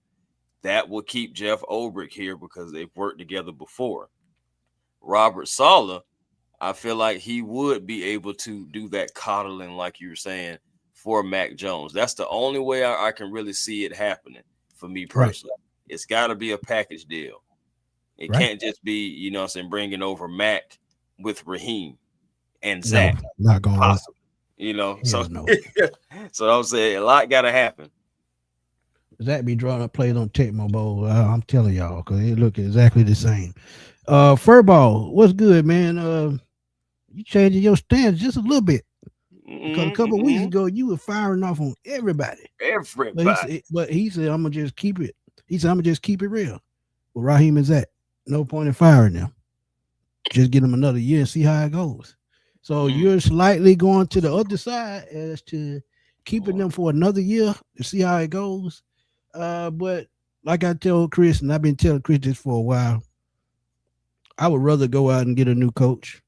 That will keep Jeff Ulbrich here because they've worked together before. Robert Saleh, I feel like he would be able to do that coddling, like you were saying, for Mac Jones. That's the only way I can really see it happening for me Right. personally. It's got to be a package deal. It Right. can't just be, bringing over Mac with Raheem and No, Zach, not gonna work. possibly. So Hell no. so I'm saying a lot got to happen. Zach be drawing up plays on Tecmo Bowl. I'm telling y'all, because they look exactly the same. Furball, what's good, man? You changing your stance just a little bit because a couple of weeks Mm-hmm. ago you were firing off on everybody. Everybody. But he said, I'm gonna just keep it. He said, I'm gonna just keep it real. Well, Raheem is that. No point in firing them. Just get him another year and see how it goes. So you're slightly going to the other side as to keeping them for another year to see how it goes. But like I tell Chris, and I've been telling Chris this for a while, I would rather go out and get a new coach.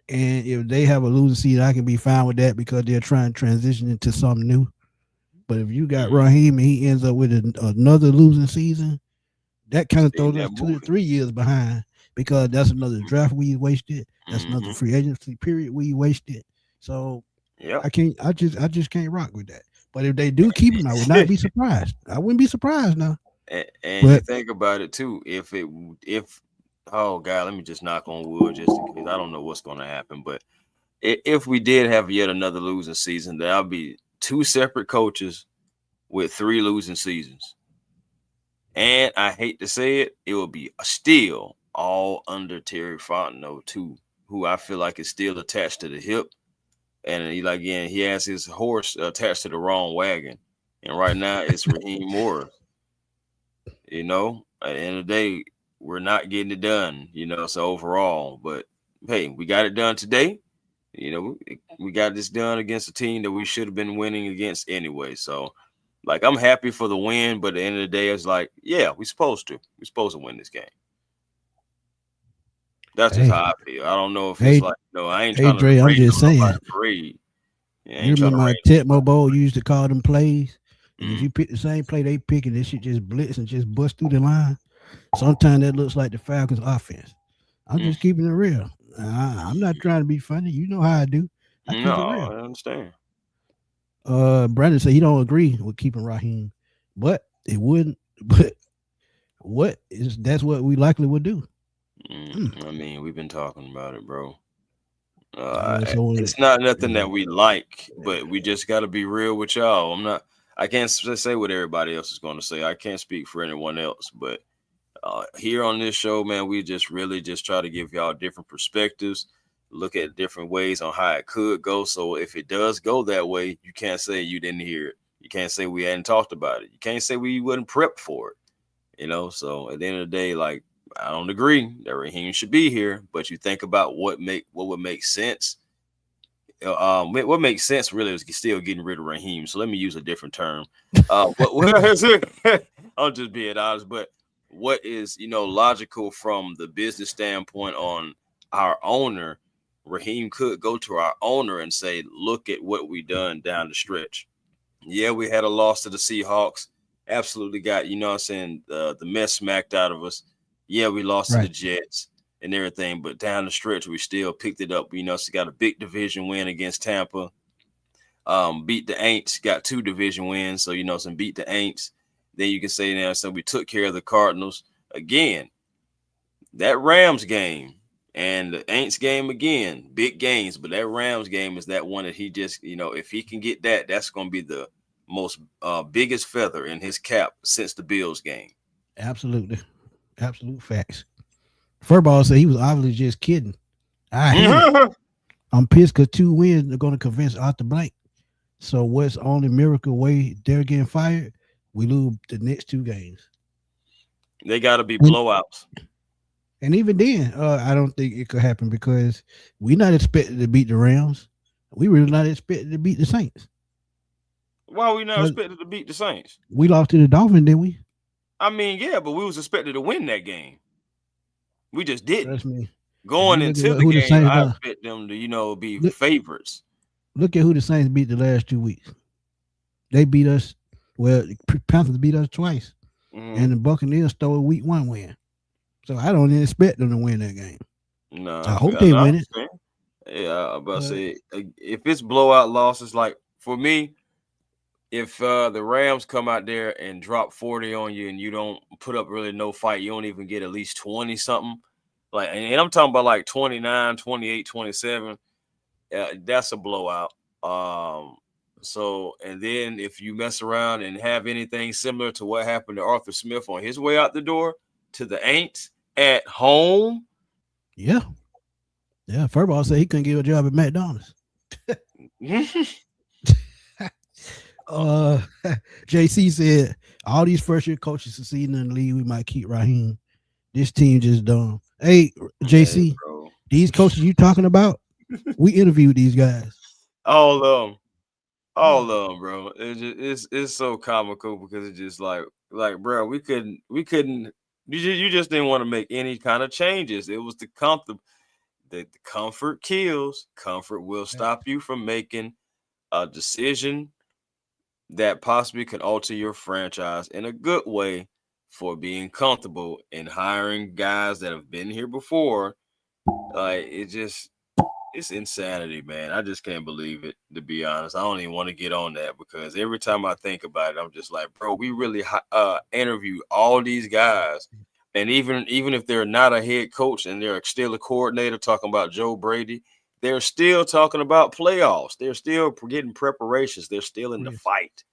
And if they have a losing season, I can be fine with that because they're trying to transition into something new. But if you got Raheem and he ends up with another losing season, that kind of throws us 2 to 3 years behind because that's another draft we wasted. That's another free agency period we wasted. So I just can't rock with that. But if they do keep him, I would not be surprised. I wouldn't be surprised now. And you think about it too. If oh God, let me just knock on wood just in case. I don't know what's going to happen, but if we did have yet another losing season, there'll be 2 separate coaches with 3 losing seasons. And I hate to say it, it will be still all under Terry Fontenot too, who I feel like is still attached to the hip. And he has his horse attached to the wrong wagon. And right now it's Raheem Morris. At the end of the day, we're not getting it done, so overall. But hey, we got it done today. We got this done against a team that we should have been winning against anyway. So, I'm happy for the win, but at the end of the day, it's like, yeah, we're supposed to win this game. That's just how I feel. I don't know if it's I ain't trying to Dre, I'm just saying. You remember my Tecmo Bowl used to call them plays? And if you pick the same play they pick and this shit just blitz and just bust through the line, sometimes that looks like the Falcons offense. I'm just keeping it real. I'm not trying to be funny. You know how I do. I keep it real. I understand. Brandon said he don't agree with keeping Raheem, but it wouldn't. But that's what we likely would do. I mean, we've been talking about it, bro. It's not nothing that we like, but we just got to be real with y'all. I can't say what everybody else is going to say. I can't speak for anyone else, but here on this show, man, we just really just try to give y'all different perspectives, look at different ways on how it could go. So if it does go that way, you can't say you didn't hear it. You can't say we hadn't talked about it. You can't say we wasn't prepped for it. So at the end of the day, I don't agree that Raheem should be here, but you think about what would make sense. What makes sense really is still getting rid of Raheem. So let me use a different term. I'm just being honest, but what is logical from the business standpoint on our owner? Raheem could go to our owner and say, look at what we done down the stretch. Yeah, we had a loss to the Seahawks. Absolutely got, the mess smacked out of us. Yeah, we lost to the Jets and everything, but down the stretch, we still picked it up. So got a big division win against Tampa. Beat the Aints, got 2 division wins. So, some beat the Aints. Then you can say now, so we took care of the Cardinals. Again, that Rams game and the Aints game again, big games, but that Rams game is that one that he just, if he can get that, that's going to be the most biggest feather in his cap since the Bills game. Absolutely. Absolute facts. Furball said he was obviously just kidding. I hate it. I'm pissed because 2 wins are going to convince Arthur Blank. So what's the only miracle way they're getting fired? We lose the next 2 games. They got to be blowouts. And even then, I don't think it could happen because we're not expected to beat the Rams. We really not expected to beat the Saints. Why are we not expected to beat the Saints? We lost to the Dolphins, didn't we? I mean, yeah, but we was expected to win that game. We just didn't. Trust me. Going into the game, I expect them to, be favorites. Look at who the Saints beat the last 2 weeks. They beat us. Well, the Panthers beat us twice. And the Buccaneers stole a week 1 win. So I don't expect them to win that game. No, I hope they win it. Yeah, I'm about to say, if it's blowout losses, like for me, if the Rams come out there and drop 40 on you and you don't put up really no fight, you don't even get at least 20 something. And I'm talking about 29, 28, 27. That's a blowout. So, and then if you mess around and have anything similar to what happened to Arthur Smith on his way out the door to the Aints at home. Yeah. Yeah. Furball said he couldn't get a job at McDonald's. JC said all these first year coaches succeeding in the league, we might keep Raheem. This team just dumb. Hey, JC, these coaches you talking about, We interviewed these guys. All of them. Yeah. All of them, bro. It's so comical because it's just like bro, we couldn't. You just didn't want to make any kind of changes. It was the comfort kills. Comfort will stop you from making a decision that possibly could alter your franchise in a good way for being comfortable and hiring guys that have been here before. Like it's insanity, man. I just can't believe it, to be honest. I don't even want to get on that because every time I think about it, I'm just like, bro, we really interview all these guys, and even if they're not a head coach and they're still a coordinator talking about Joe Brady, they're still talking about playoffs. They're still getting preparations. They're still in the Chris, fight.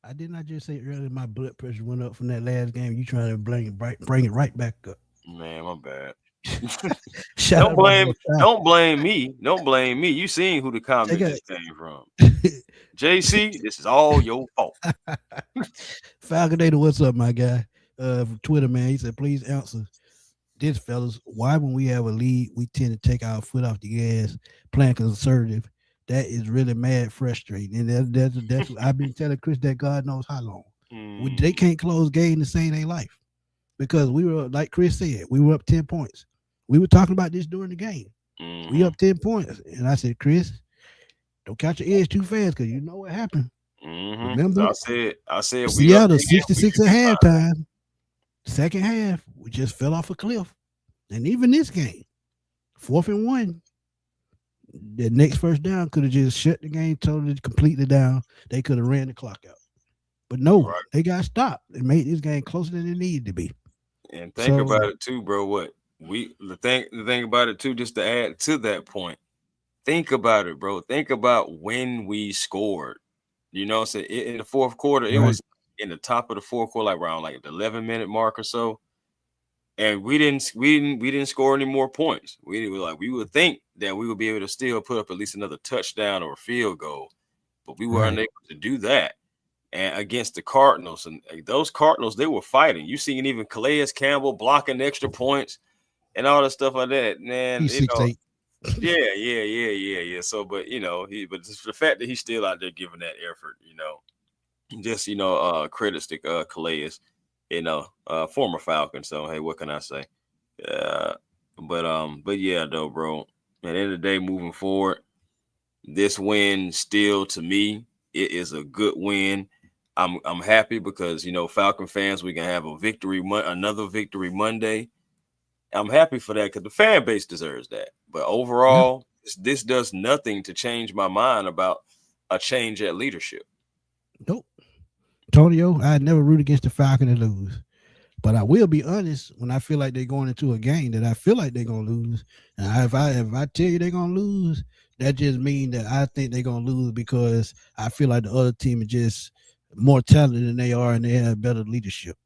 I did not just say earlier my blood pressure went up from that last game. You trying to bring it right back up. Man, my bad. Shout don't out my blame boy Falcon. don't blame me. Don't blame me. You seen who the Check comment out just came from. JC, this is all your fault. Falconator, what's up, my guy? From Twitter, man. He said, please answer this, fellas. Why, when we have a lead, we tend to take our foot off the gas, playing conservative? That is really mad frustrating. And that's what I've been telling Chris that God knows how long. They Mm, can't close game to save their life because we were, like Chris said, we were up 10 points. We were talking about this during the game. We mhm, up 10 points. And I said, Chris, don't catch your edge too fast because you know what happened. mhm. Remember, I said we up Seattle 10, we 66 should at be fine. halftime. Second half, we just fell off a cliff. And even this game, 4th and 1, the next first down could have just shut the game totally completely down. They could have ran the clock out. But no, Right. they got stopped. It made this game closer than it needed to be. And think So about it too, bro. What the thing about it too, just to add to that point, think about it, bro. Think about when we scored. So in the fourth quarter, it right, was in the top of the fourth quarter, like around like the 11-minute mark or so. And we didn't score any more points. We would think that we would be able to still put up at least another touchdown or a field goal, but we were right. unable to do that. And against the Cardinals, and those Cardinals, they were fighting. You seen even Calais Campbell blocking extra points and all that stuff like that. Man, He's 6'8". yeah, yeah, yeah, yeah, yeah. So, but but just the fact that he's still out there giving that effort, just credits to Calais, former Falcon. So hey, what can I say? Uh, but yeah, though, bro. At the end of the day, moving forward, this win still to me it is a good win. I'm happy because Falcon fans, we can have another victory Monday. I'm happy for that because the fan base deserves that. But Yeah, overall, this does nothing to change my mind about a change at leadership. nope. Antonio, I never root against the Falcon to lose. But I will be honest when I feel like they're going into a game that I feel like they're gonna lose. And if I tell you they're gonna lose, that just means that I think they're gonna lose because I feel like the other team is just more talented than they are and they have better leadership.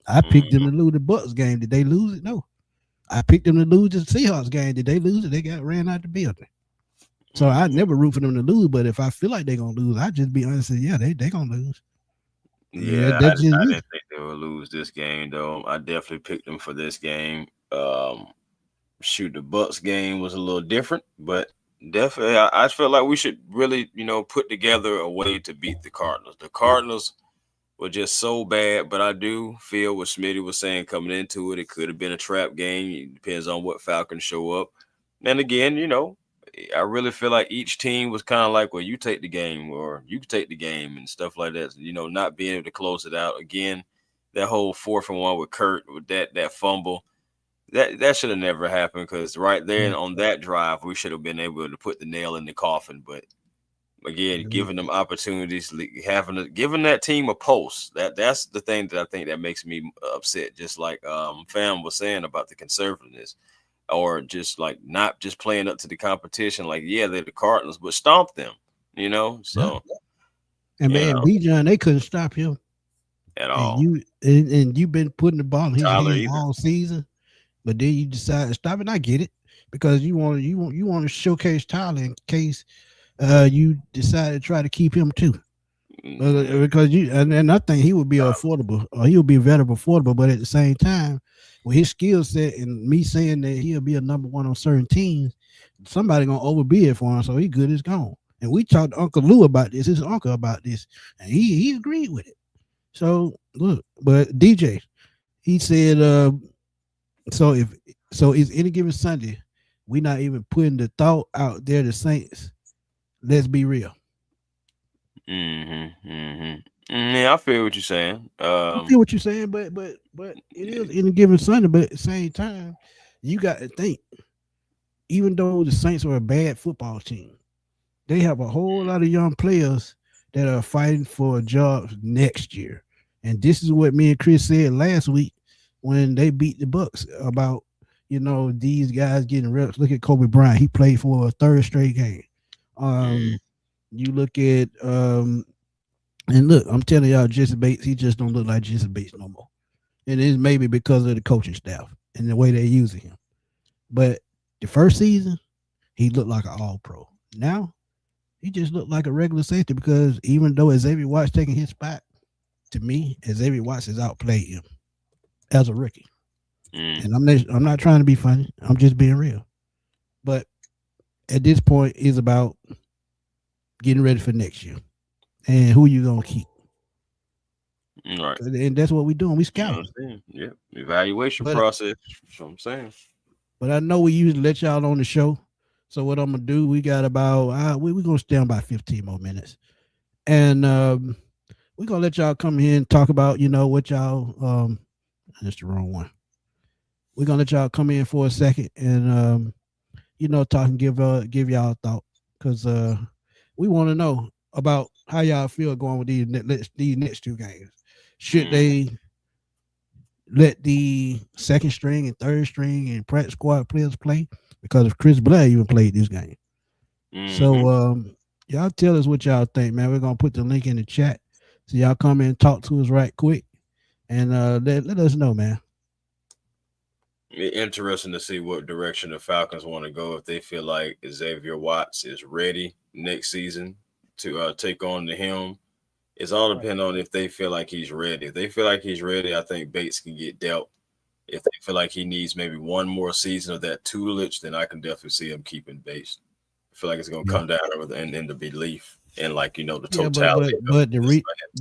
I picked them Mhm, to lose the Bucks game. Did they lose it? No. I picked them to lose the Seahawks game. Did they lose it? They got ran out the building. So I mhm. never root for them to lose. But if I feel like they're gonna lose, I just be honest and say, yeah, they gonna lose. Yeah, Yeah, that's just I me. didn't think they would lose this game though. I definitely picked them for this game. Shoot, the Bucks game was a little different, but definitely I felt like we should really, put together a way to beat the Cardinals. The Cardinals were just so bad, but I do feel what Smitty was saying coming into it. It could have been a trap game. It depends on what Falcons show up. And again, I really feel like each team was kind of like, well, you take the game or you can take the game and stuff like that. Not being able to close it out again. That whole 4th and 1 with Kurt with that fumble, that should have never happened because right there Right. on that drive we should have been able to put the nail in the coffin. But again, giving them opportunities, giving that team a post. That's the thing that I think that makes me upset. Just like Fam was saying about the conservativeness, or just like not just playing up to the competition. Like yeah, they're the Cardinals, but stomp them. Yeah. So And you man, know Bijan, they couldn't stop him. at And all. you've been putting the ball in his Tyler hand either. all season, but then you decide to stop it. And I get it because you want to showcase Tyler in case you decide to try to keep him too. Yeah, Because and I think he would be affordable, or he would be very affordable. But at the same time, with his skill set and me saying that he'll be a number one on certain teams, somebody gonna overbid for him, so he good as gone. And we talked to Uncle Lou about this, his uncle about this, and he agreed with it. So look, but DJ, he said, so if so is any given Sunday, we not even putting the thought out there the Saints. Let's be real. Yeah, I feel what you're saying. I feel what you're saying, but it is any given Sunday. But at the same time, you got to think, even though the Saints are a bad football team, they have a whole lot of young players that are fighting for jobs next year. And this is what me and Chris said last week when they beat the Bucks about, these guys getting reps. Look at Kobe Bryant. He played for a third straight game. Mm. You look at and look, I'm telling y'all, Jesse Bates, he just don't look like Jesse Bates no more. And it's maybe because of the coaching staff and the way they're using him. But the first season, he looked like an all pro. Now he just looked like a regular safety because even though Xavier Watts taking his spot, to me, Xavier Watts has outplayed him as a rookie. And I'm not trying to be funny. I'm just being real. But at this point, it's about getting ready for next year and who you gonna keep. Right. And that's what we're doing. We You know what scouting. I'm saying? Yeah. Evaluation But process. That's what I'm saying. but I know we usually let y'all on the show. So what I'm gonna do? We got about we're gonna stay on about 15 more minutes, and we're gonna let y'all come here and talk about what y'all that's the wrong one. We're gonna let y'all come in for a second and talk and give y'all a thought because we want to know about how y'all feel going with these next two games. Should they let the second string and third string and practice squad players play? Because if Chris Blair even played this game. So y'all tell us what y'all think, man. We're gonna put the link in the chat. So y'all come in and talk to us right quick. And let us know, man. Interesting to see what direction the Falcons want to go if they feel like Xavier Watts is ready next season to take on the helm. It's all depending on if they feel like he's ready. If they feel like he's ready, I think Bates can get dealt. If they feel like he needs maybe one more season of that tutelage, then I can definitely see him keeping Bates. I feel like it's going to come down in the belief and the totality but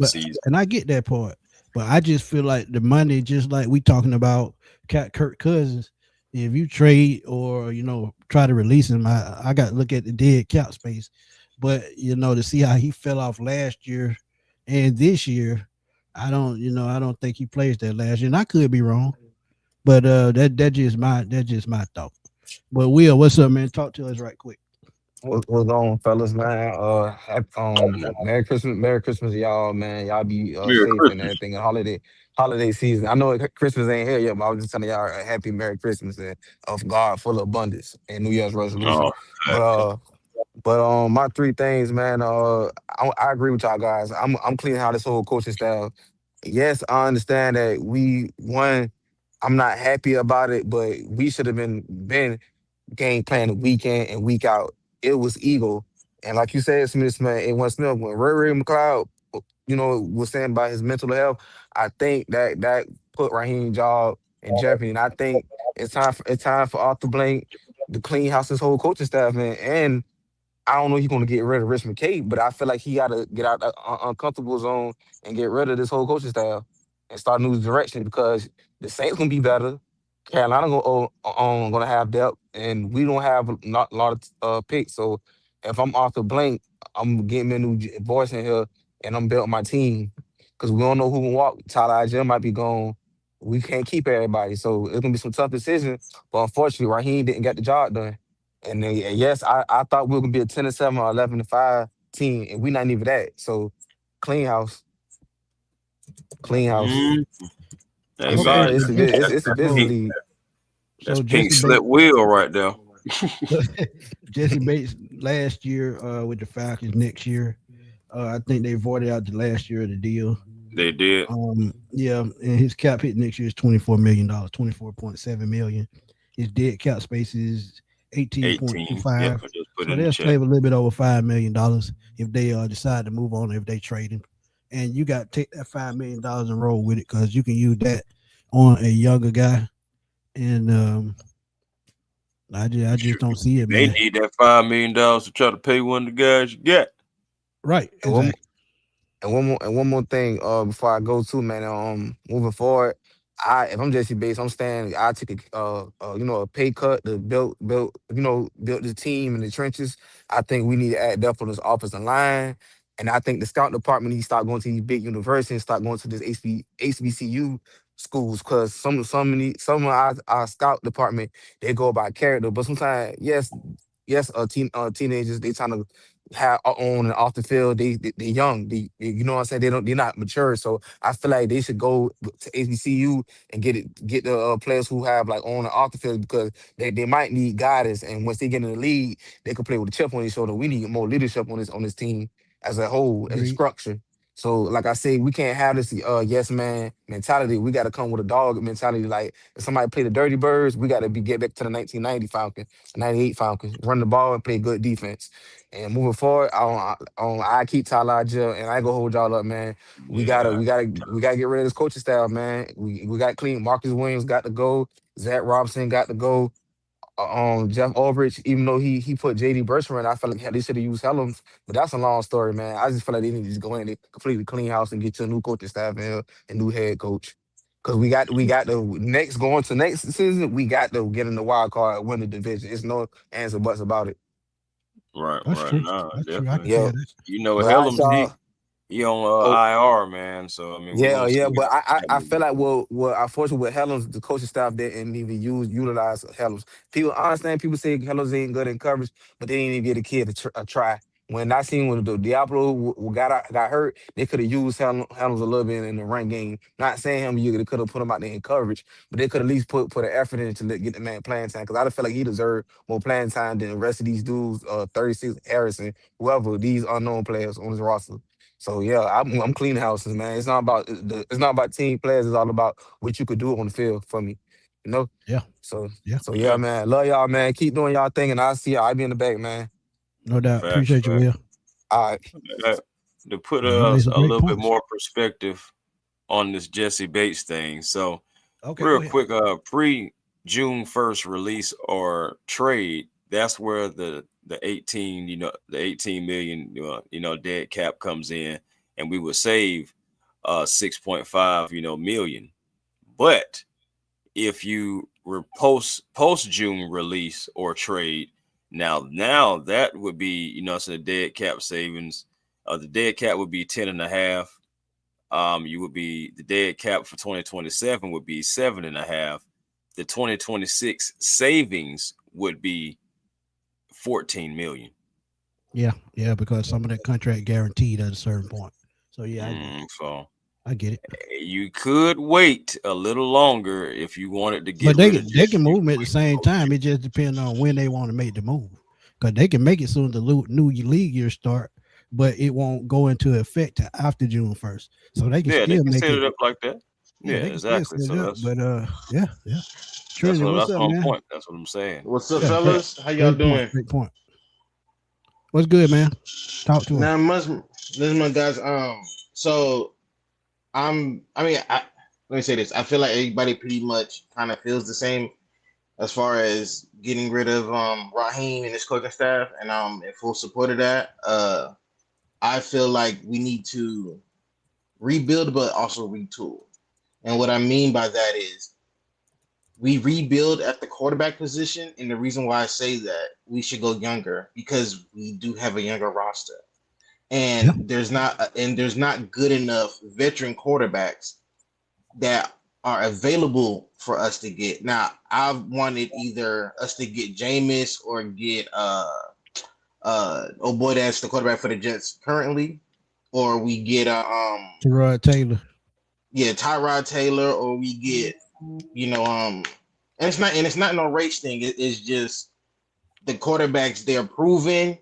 season. and I get that part, but I just feel like the money, just like we talking about Kirk Cousins, if you trade or try to release him, I got to look at the dead cap space. But to see how he fell off last year and this year, I don't think he plays that last year, and I could be wrong. But that's just my thought. But Will, what's up, man? Talk to us right quick. What's on, fellas, man? Merry Christmas, y'all, man. Y'all be Merry safe and Christmas. everything. And holiday season. I know Christmas ain't here yet, but I was just telling y'all a happy Merry Christmas and of God full of abundance and New Year's resolution. Oh, But my three things, man. I agree with y'all guys. I'm cleaning how this whole coaching style. Yes, I understand that we one. I'm not happy about it, but we should have been game plan week in and week out. It was ego. And like you said, Smith, it was Smith when Ray McLeod, was saying about his mental health. I think that put Raheem job in jeopardy. And I think it's time for Arthur Blank to clean house his whole coaching staff, man. And I don't know he's gonna get rid of Rich McKay, but I feel like he gotta get out the uncomfortable zone and get rid of this whole coaching staff and start a new direction because the Saints gonna be better. Carolina gonna have depth, and we don't have not a lot of picks. So if I'm Arthur Blank, I'm getting me a new voice in here, and I'm building my team because we don't know who can walk. Tyler Algier might be gone. We can't keep everybody, so it's gonna be some tough decisions. But unfortunately, Raheem didn't get the job done. And then, yes, I thought we were gonna be a 10-7 or 11-5 team, and we're not even that. So clean house, clean house. Mm. Hey I'm Okay, man, sorry, so Jesse, it's a that's business so league. that's so pink Jesse slip Bates, wheel right there. Jesse Bates last year with the Falcons. Next year, I think they voided out the last year of the deal. They did Yeah, and his cap hit next year is $24 million, 24.7 million. His dead cap space is 18. Yep, 18.25. I just put it So in the they'll chat. save a little bit over $5 million if they decide to move on, if they trade him. And you got to take that $5 million and roll with it because you can use that on a younger guy. And I just don't see it, They man. need that $5 million to try to pay one of the guys you got. Right, And one exactly. and one more thing, before I go to, man, moving forward, if I'm Jesse Bates, I'm staying. I take a pay cut to build the team in the trenches. I think we need to add depth on this offensive line, and I think the scout department needs to start going to these big universities, start going to this HBCU schools, because some of our scout department, they go by character, but sometimes, yes, teenagers, they trying to have on and off the field. They young. You know what I'm saying. They're not mature. So I feel like they should go to HBCU and get the players who have like on and off the field, because they might need guidance. And once they get in the league, they can play with a chip on their shoulder. We need more leadership on this team as a whole, as a Agreed. structure. So like I say, we can't have this yes man mentality. We got to come with a dog mentality. Like if somebody play the Dirty Birds, we got to get back to the 1990 Falcons, 98 Falcons, run the ball and play good defense. And moving forward, I keep Tyler Jill, and I ain't gonna hold y'all up, man. We gotta Yeah, we gotta we gotta get rid of this coaching style, man. We got clean. Marcus Williams got to go. Zach Robinson got to go. Jeff Ulbrich, even though he put JD Bertrand, I felt like they should have used Helms, but that's a long story, man. I just feel like they need to just go in and completely clean house and get you a new coaching staff in here and new head coach. Cause we got the next going to next season, we got to get in the wild card, win the division. It's no ands or buts about it. right, That's right. true. No, That's true. I can definitely. tell Yeah. that. You know, But I Helms, saw. he on Oh, IR, man. So I mean, we're yeah, gonna yeah, see but what I happens. feel like what unfortunately with Helms, the coaching staff didn't even utilize Helms. People, I understand people say Helms ain't good in coverage, but they didn't even get a kid a try. When I seen when the Diablo got hurt, they could have used Helms a little bit in the run game. Not saying him, you could have put him out there in coverage, but they could at least put an effort in to get the man playing time. Because I just feel like he deserved more playing time than the rest of these dudes, 36 Harrison, whoever these unknown players on his roster. So yeah, I'm cleaning houses, man. It's not about team players. It's all about what you could do on the field for me, you know. Yeah, So yeah, so yeah, Yeah, man. Love y'all, man. Keep doing y'all thing, and I'll see y'all. I'll be in the back, man. no doubt. facts, Appreciate you, facts. Will. All right. Uh, to put You made us some a great little bit points. more perspective on this Jesse Bates thing. So, Okay, go real ahead. quick, pre June 1st release or trade, that's where the 18, the 18 million, dead cap comes in, and we would save 6.5, million. But if you were post June release or trade, now that would be, so the dead cap savings, the dead cap would be 10 and a half. You would be the dead cap for 2027 would be 7.5. The 2026 savings would be 14 million. Yeah, yeah, because some of that contract guaranteed at a certain point. So yeah, I get it. So I get it. you could wait a little longer if you wanted to But get they rid of can they Jesse can move them at the before same you time. It just depends on when they want to make the move. Because they can make it soon as the new league year start, but it won't go into effect till after June 1st. So they can Yeah, they still can make set it. it up like that. Yeah, Yeah, they can still exactly. set it So up. that's But yeah, yeah. that's Trinity, what what's that's up, on man? point. That's what I'm saying. What's up, Yeah, great, fellas? How y'all great point. doing? Great point. What's good, man? Talk to us. Now, much listen, my guys. So let me say this. I feel like everybody pretty much kind of feels the same as far as getting rid of Raheem and his coaching staff, and I'm in full support of that. I feel like we need to rebuild, but also retool. And what I mean by that is we rebuild at the quarterback position, and the reason why I say that we should go younger because we do have a younger roster. Yeah, And there's not good enough veteran quarterbacks that are available for us to get. Now, I've wanted either us to get Jameis or get oh boy, that's the quarterback for the Jets currently, or we get Terod Taylor. yeah, Tyrod Taylor, or we get you know and it's not no race thing. It's just the quarterbacks, they're proven,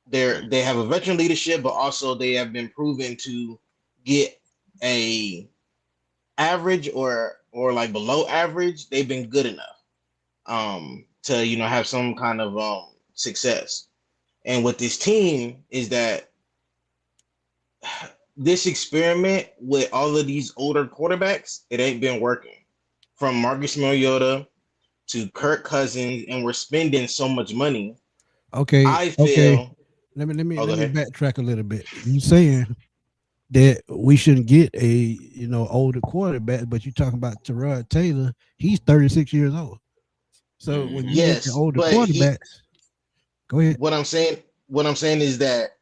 they have a veteran leadership, but also they have been proven to get a average or like below average. They've been good enough to have some kind of success. And with this team is that this experiment with all of these older quarterbacks, it ain't been working. From Marcus Mariota to Kirk Cousins and we're spending so much money, Okay, I okay. feel. Let Oh, go me ahead. backtrack a little bit. You saying that we shouldn't get a older quarterback, but you talking about Tyrod Taylor? He's 36 years old. So when you look at Yes, older but quarterbacks, go ahead. what I'm saying, is that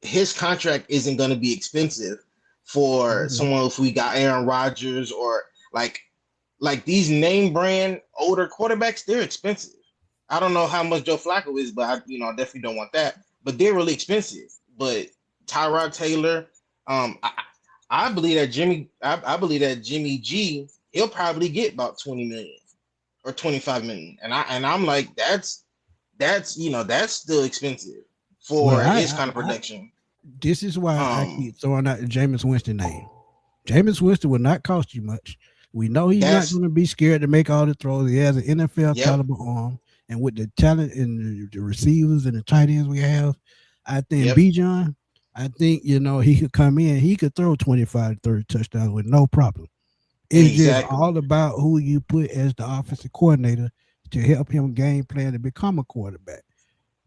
his contract isn't going to be expensive for Okay. someone if we got Aaron Rodgers or like these name brand older quarterbacks, they're expensive. I don't know how much Joe Flacco is, but I definitely don't want that. But they're really expensive. But Tyrod Taylor, I believe that I believe that Jimmy G, he'll probably get about 20 million or 25 million, I'm like that's still expensive Well, for his kind of production. this is why I Um, keep throwing out the Jameis Winston name. Jameis Winston will not cost you much. We know he's not that's going to be scared to make all the throws. He has an NFL yep, caliber arm, and with the talent and the receivers and the tight ends we have, I think yep, Bijan, I think he could come in, he could throw 25 to 30 touchdowns with no problem. It's just exactly, all about who you put as the offensive coordinator to help him game plan to become a quarterback.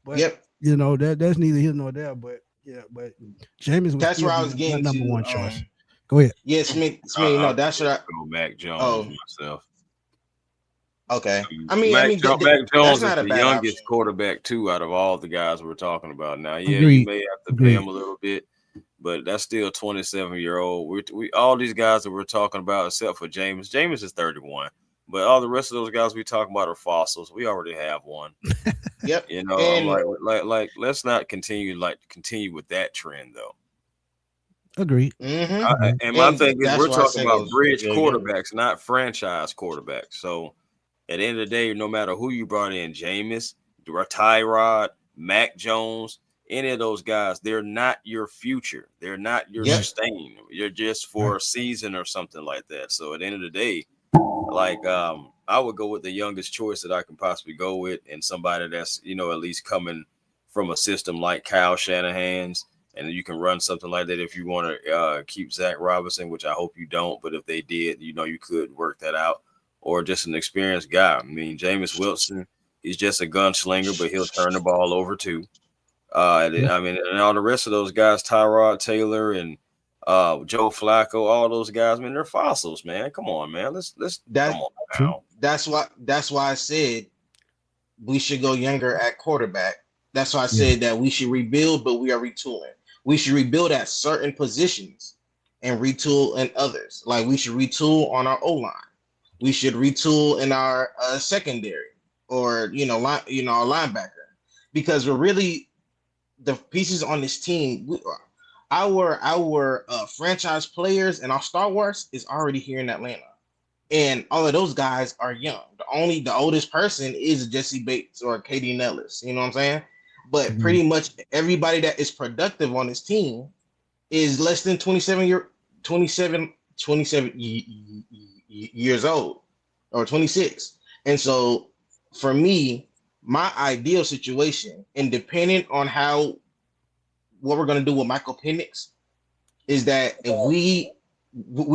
But yep. that's neither here nor there. But yeah, but Jameis would That's still where I be was my getting number to. one choice. Go ahead. Yeah, Smith. I No, that's what I. go Mac Jones Oh, myself. okay. Mac That's Jones is not a the bad option. youngest quarterback too out of all the guys we're talking about. Now, yeah, you Agreed. may have to pay Agreed. him a little bit, but that's still 27-year-old. We all these guys that we're talking about, except for James. James is 31, but all the rest of those guys we talking about are fossils. We already have one. Yep. I'm And like let's not continue with that trend though. Agreed. Agreed. And my and thing is, that's we're why I talking say about goes. bridge Yeah, again. quarterbacks, not franchise quarterbacks. So at the end of the day, no matter who you brought in, Jameis, Tyrod, Mac Jones, any of those guys, they're not your future. They're not your Yep. sustain. You're just Right. for a season or something like that. So at the end of the day, like I would go with the youngest choice that I can possibly go with, and somebody that's at least coming from a system like Kyle Shanahan's, and you can run something like that if you want to keep Zach Robinson, which I hope you don't. But if they did, you could work that out, or just an experienced guy. I mean, Jameis Wilson, he's just a gunslinger, but he'll turn the ball over too. Yeah. I mean, and all the rest of those guys, Tyrod Taylor and Joe Flacco, all those guys, man, they're fossils, man. Come on, man. Let's come That on True. now. that's why I said we should go younger at quarterback. That's why I Yeah. said that we should rebuild, but we are retooling. We should rebuild at certain positions and retool in others. Like we should retool on our O line. We should retool in our secondary, or our linebacker, because we're really the pieces on this team. Our franchise players and our stalwarts is already here in Atlanta, and all of those guys are young. The oldest person is Jesse Bates or Katie Nellis. You know what I'm saying? But Agreed. pretty much everybody that is productive on this team is less than 27 years old, or 26. And so for me, my ideal situation, independent on what we're going to do with Michael Penix, is that if we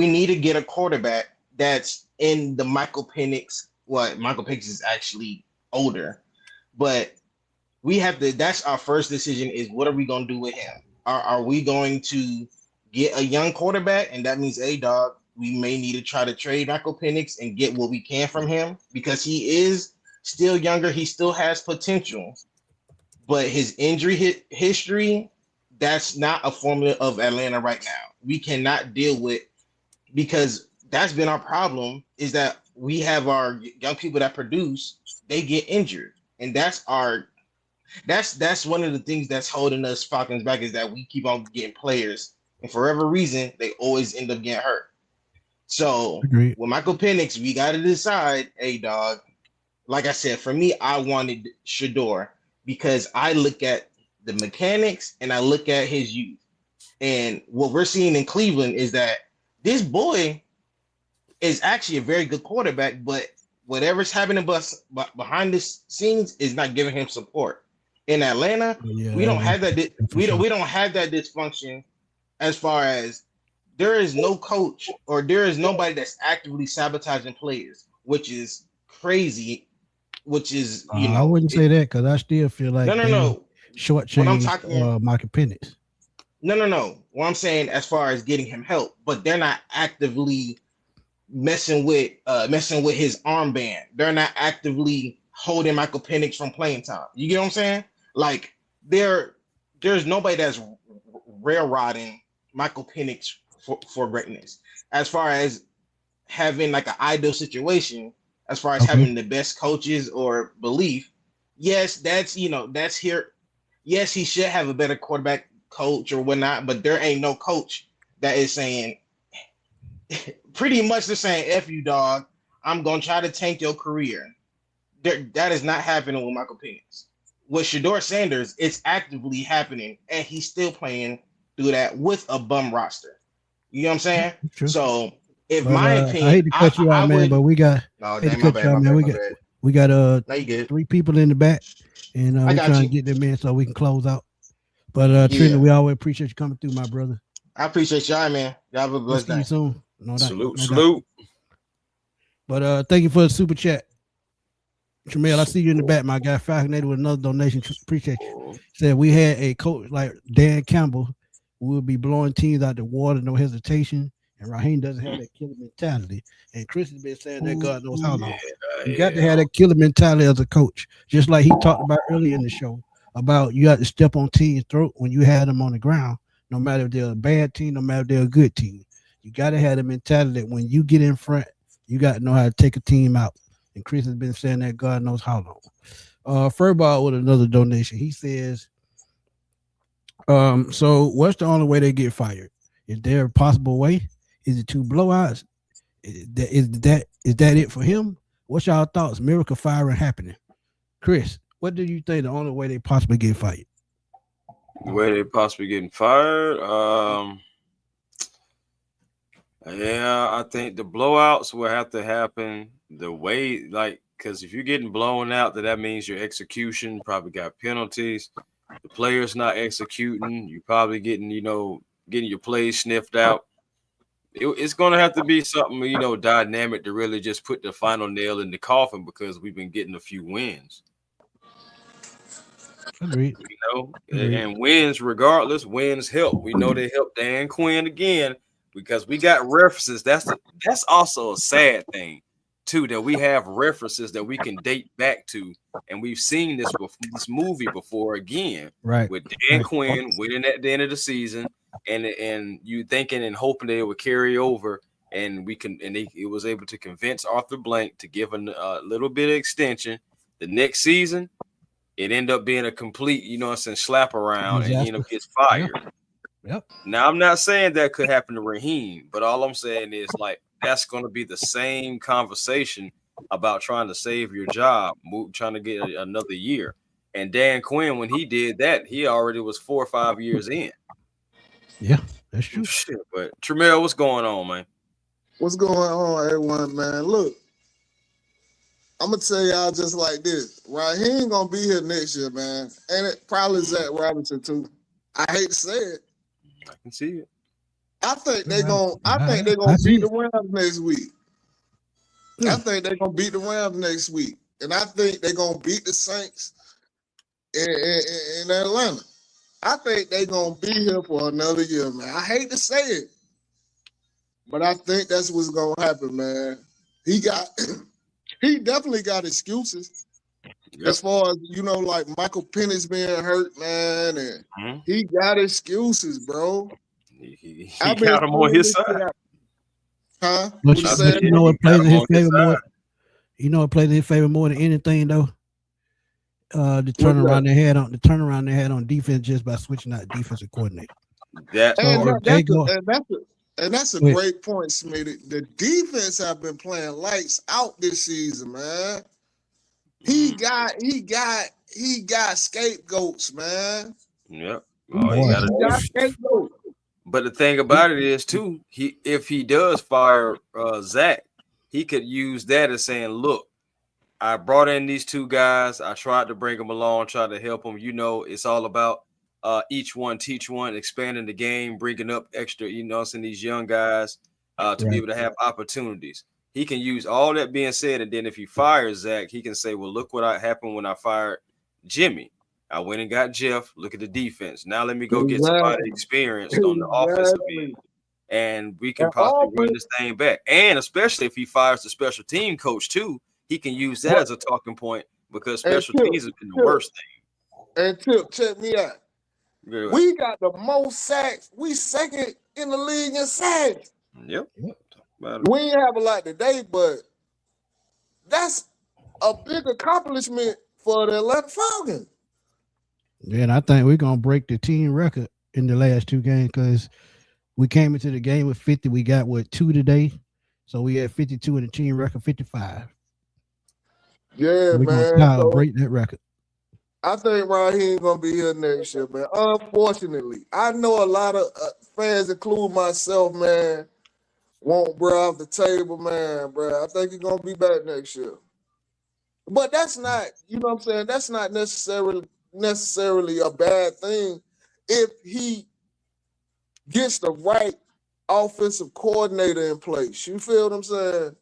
need to get a quarterback that's in the Michael Penix. What Michael Penix is actually older, but we have to. That's our first decision: is what are we going to do with him? Are we going to get a young quarterback, and that means dog? We may need to try to trade Michael Penix and get what we can from him, because he is still younger. He still has potential, but his injury history, that's not a formula of Atlanta right now. We cannot deal with, because that's been our problem, is that we have our young people that produce, they get injured. And that's one of the things that's holding us Falcons back, is that we keep on getting players, and for whatever reason, they always end up getting hurt. So Agreed. with Michael Penix, we got to decide, dog. Like I said, for me, I wanted Shador, because I look at the mechanics and I look at his youth. And what we're seeing in Cleveland is that this boy is actually a very good quarterback, but whatever's happening behind the scenes is not giving him support. In Atlanta, Yeah, we don't have that. for sure. We don't have that dysfunction, as far as there is no coach or there is nobody that's actively sabotaging players, which is crazy, which is I wouldn't say that because I still feel like no. shortchanged Michael Penix. No. What I'm saying, as far as getting him help, but they're not actively messing with his armband. They're not actively holding Michael Penix from playing time. You get what I'm saying? Like there's nobody that's railroading Michael Penix for greatness. As far as having like an ideal situation, as far as having the best coaches or belief, yes, that's here. Yes, he should have a better quarterback coach or whatnot, but there ain't no coach that is saying pretty much the saying, F you, dog. I'm gonna try to tank your career. That is not happening with Michael Penix. With Shedeur Sanders, it's actively happening, and he's still playing through that with a bum roster. You know what I'm saying? True. So, if my opinion, I hate to cut you out, man, but we got no, damn, my bad. We got No, you good. 3 people in the back, and we're trying to get them in so we can close out. But Trina, we always appreciate you coming through, my brother. I appreciate y'all, man. Y'all have a blessed day. See you soon. No doubt. Salute. But thank you for the super chat. Tramel, I see you in the back, my guy. Falconated with another donation. Appreciate you. Said we had a coach like Dan Campbell who will be blowing teams out the water, no hesitation. And Raheem doesn't have that killer mentality. And Chris has been saying that God knows how long. You got to have that killer mentality as a coach. Just like he talked about earlier in the show about you got to step on team's throat when you had them on the ground, no matter if they're a bad team, no matter if they're a good team. You got to have the mentality that when you get in front, you got to know how to take a team out. And Chris has been saying that God knows how long. Furball with another donation. He says, so what's the only way they get fired? Is there a possible way? Is it 2 blowouts? Is that it for him? What's y'all thoughts? Miracle firing happening. Chris, what do you think the only way they possibly get fired? The way they possibly getting fired? Yeah, I think the blowouts will have to happen the way, because if you're getting blown out, that means your execution probably got penalties. The player's not executing. You're probably getting your plays sniffed out. It's going to have to be something, dynamic to really just put the final nail in the coffin because we've been getting a few wins. Agreed. And wins, regardless, wins help. We know they help Dan Quinn again because we got references. That's also a sad thing, too, that we have references that we can date back to. And we've seen this movie before again, right? With Dan Quinn winning at the end of the season. And you thinking and hoping that it would carry over, and it was able to convince Arthur Blank to give a little bit of extension. The next season, it ended up being a complete, slap around, and he gets fired. Yep. Now I'm not saying that could happen to Raheem, but all I'm saying is that's going to be the same conversation about trying to save your job, trying to get another year. And Dan Quinn, when he did that, he already was 4 or 5 years in. Yeah, that's true. Shit, but Tramel, what's going on, man? What's going on, everyone, man? Look, I'm gonna tell y'all just like this. Raheem gonna be here next year, man. And it probably Zach Robinson too. I hate to say it. I can see it. I think they're gonna beat the Rams next week. I think they're gonna beat the Rams next week. And I think they're gonna beat the Saints in Atlanta. I think they're going to be here for another year, man. I hate to say it, but I think that's what's going to happen, man. He definitely got excuses. Yep. As far as, like Michael Penix being hurt, man, and he got excuses, bro. He got him on his side. Huh? But you know what plays in his favor more? You know what plays in his favor more than anything, though? The turnaround they had on defense just by switching out defensive coordinator. That's a great point, Smitty. The defense have been playing lights out this season, man. He got scapegoats, man. Yep. Scapegoats. But the thing about it is, too, if he does fire Zach, he could use that as saying, look, I brought in these 2 guys. I tried to bring them along, try to help them. It's all about each one, teach one, expanding the game, bringing up extra, these young guys to be able to have opportunities. he can use all that being said, and then if he fires Zach, he can say, well, look what happened when I fired Jimmy. I went and got Jeff. Look at the defense. Now let me go get somebody experienced on the offensive end, and we can possibly run this thing back. And especially if he fires the special team coach too, he can use that as a talking point because special teams has been the worst thing. And Tip, check me out. We got the most sacks. We second in the league in sacks. Yep. We ain't have a lot today, but that's a big accomplishment for the Atlanta Falcons. Yeah, and I think we're gonna break the team record in the last 2 games because we came into the game with 50. We got 2 today, so we had 52 in the team record, 55. Yeah, so we're man. Gonna break that record. I think Raheem gonna be here next year, man. Unfortunately, I know a lot of fans, including myself, man, won't bro off the table, man, bro. I think he's gonna be back next year. But that's not, you know what I'm saying? That's not necessarily a bad thing if he gets the right offensive coordinator in place. You feel what I'm saying?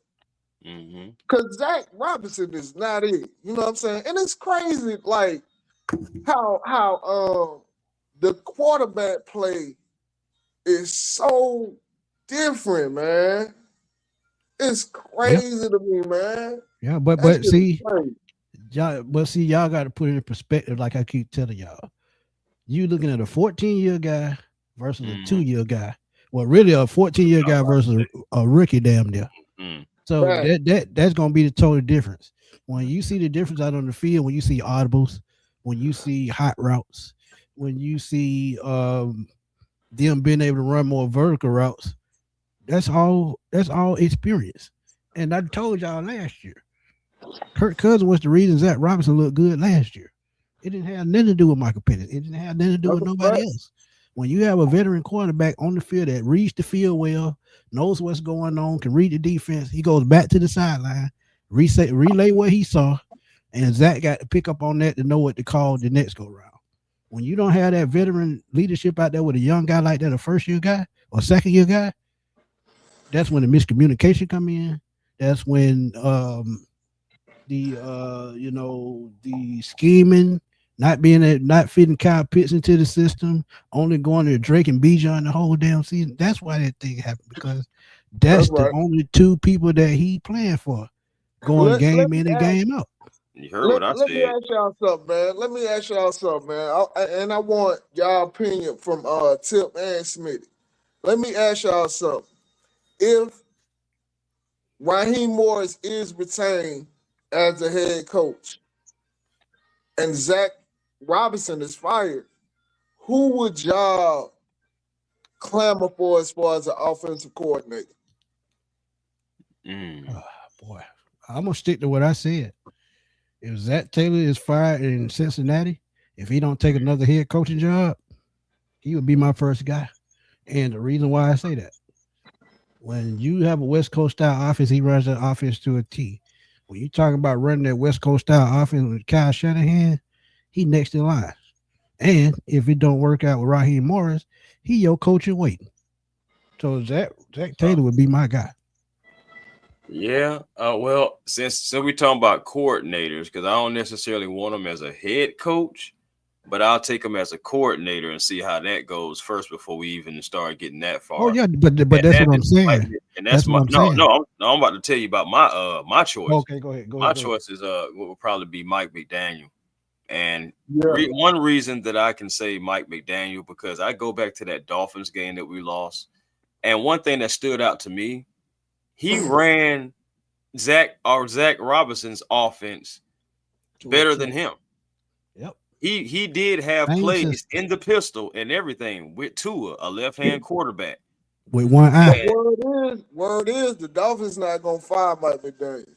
Because Zach Robinson is not it. You know what I'm saying? And it's crazy, like how the quarterback play is so different, man. It's crazy to me, man. Yeah, but see, y'all got to put it in perspective. Like I keep telling y'all, you looking at a 14-year guy versus a 2-year guy. Well, really, a 14-year guy versus a rookie, damn near. So that's gonna be the total difference. When you see the difference out on the field, when you see audibles, when you see hot routes, when you see them being able to run more vertical routes, that's all experience. And I told y'all last year, Kirk Cousins was the reason Zach Robinson looked good last year. It didn't have nothing to do with Michael Penix. It didn't have nothing to do with nobody else. When you have a veteran quarterback on the field that reads the field well, knows what's going on, can read the defense, he goes back to the sideline, relay what he saw, and Zach got to pick up on that to know what to call the next go round. When you don't have that veteran leadership out there with a young guy like that, a first-year guy or second-year guy, that's when the miscommunication come in. That's when the scheming, not fitting Kyle Pitts into the system, only going to Drake and Bijan the whole damn season. That's why that thing happened, because that's the only 2 people that he playing for, going game in and game out. You heard what I said. Let me ask y'all something, man. And I want y'all opinion from Tip and Smitty. Let me ask y'all something. If Raheem Morris is retained as a head coach and Zach Robinson is fired, who would y'all clamor for as far as an offensive coordinator? Boy, I'm gonna stick to what I said. If Zach Taylor is fired in Cincinnati, if he don't take another head coaching job, he would be my first guy. And the reason why I say that, when you have a West Coast style offense, he runs that offense to a T. When you talking about running that West Coast style offense with Kyle Shanahan, he next in line. And if it don't work out with Raheem Morris, he your coach and waiting. So Zach Taylor would be my guy. Yeah. Well, since we're talking about coordinators, because I don't necessarily want him as a head coach, but I'll take him as a coordinator and see how that goes first before we even start getting that far. Oh yeah, but that's what I'm saying. And that's I'm about to tell you about my choice. Okay, go ahead. My choice is will probably be Mike McDaniel. And one reason that I can say Mike McDaniel, because I go back to that Dolphins game that we lost, and one thing that stood out to me, he ran Zach Robinson's offense better than him. Yep. He did have plays in the pistol and everything with Tua, a left-hand quarterback. With one eye. Word is the Dolphins not gonna fire Mike McDaniel.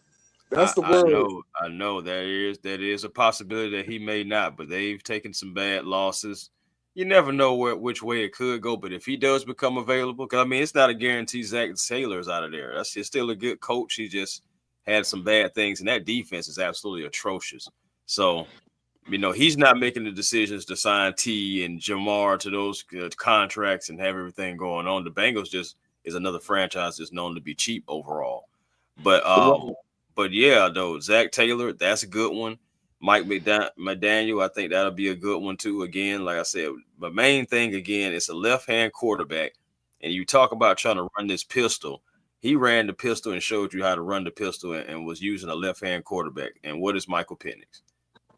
That's the word. I know that is a possibility that he may not, but they've taken some bad losses. You never know which way it could go, but if he does become available, because I mean it's not a guarantee Zach Taylor's out of there. He's still a good coach. He just had some bad things, and that defense is absolutely atrocious. So, he's not making the decisions to sign T and Jamar to those contracts and have everything going on. The Bengals just is another franchise that's known to be cheap overall. But yeah, though Zach Taylor, that's a good one. Mike McDaniel, I think that'll be a good one too. Again, like I said, the main thing again, it's a left-hand quarterback, and you talk about trying to run this pistol. He ran the pistol and showed you how to run the pistol and was using a left-hand quarterback. And what is Michael Penix?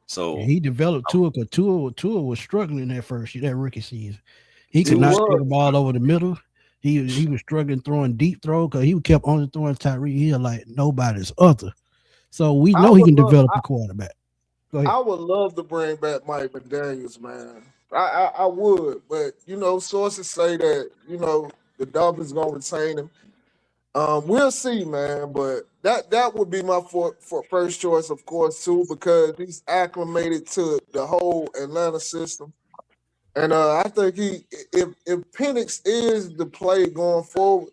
So he developed Tua because Tua was struggling that rookie season. He could not throw the ball over the middle. He was struggling throwing deep throw because he kept on throwing Tyreek Hill like nobody's other. So we know he can develop a quarterback. Go ahead. I would love to bring back Mike McDaniels, man. I would, but sources say that the Dolphins gonna retain him. We'll see, man. But that would be my for first choice, of course, too, because he's acclimated to the whole Atlanta system. And I think if Penix is the play going forward,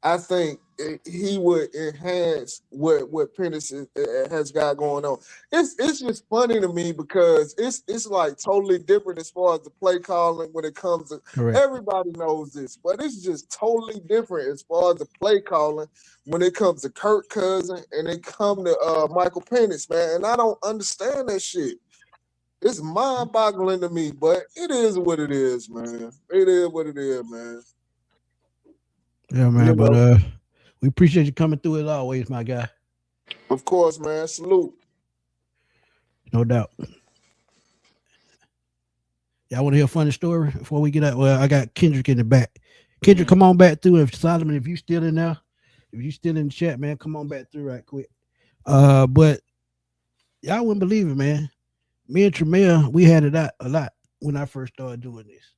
I think he would enhance what Penix has got going on. It's just funny to me because it's like totally different as far as the play calling when it comes to. Correct. Everybody knows this, but it's just totally different as far as the play calling when it comes to Kirk Cousins and it come to Michael Penix, man. And I don't understand that shit. It's mind-boggling to me, but it is what it is, man. It is what it is, man. Yeah, man. But we appreciate you coming through as always, my guy. Of course, man. Salute. No doubt. Y'all want to hear a funny story before we get out? Well, I got Kendrick in the back. Kendrick, come on back through. If Solomon, if you still in there, if you still in the chat, man, come on back through right quick. But y'all wouldn't believe it, man. Me and Tremere, we had it out a lot when I first started doing this.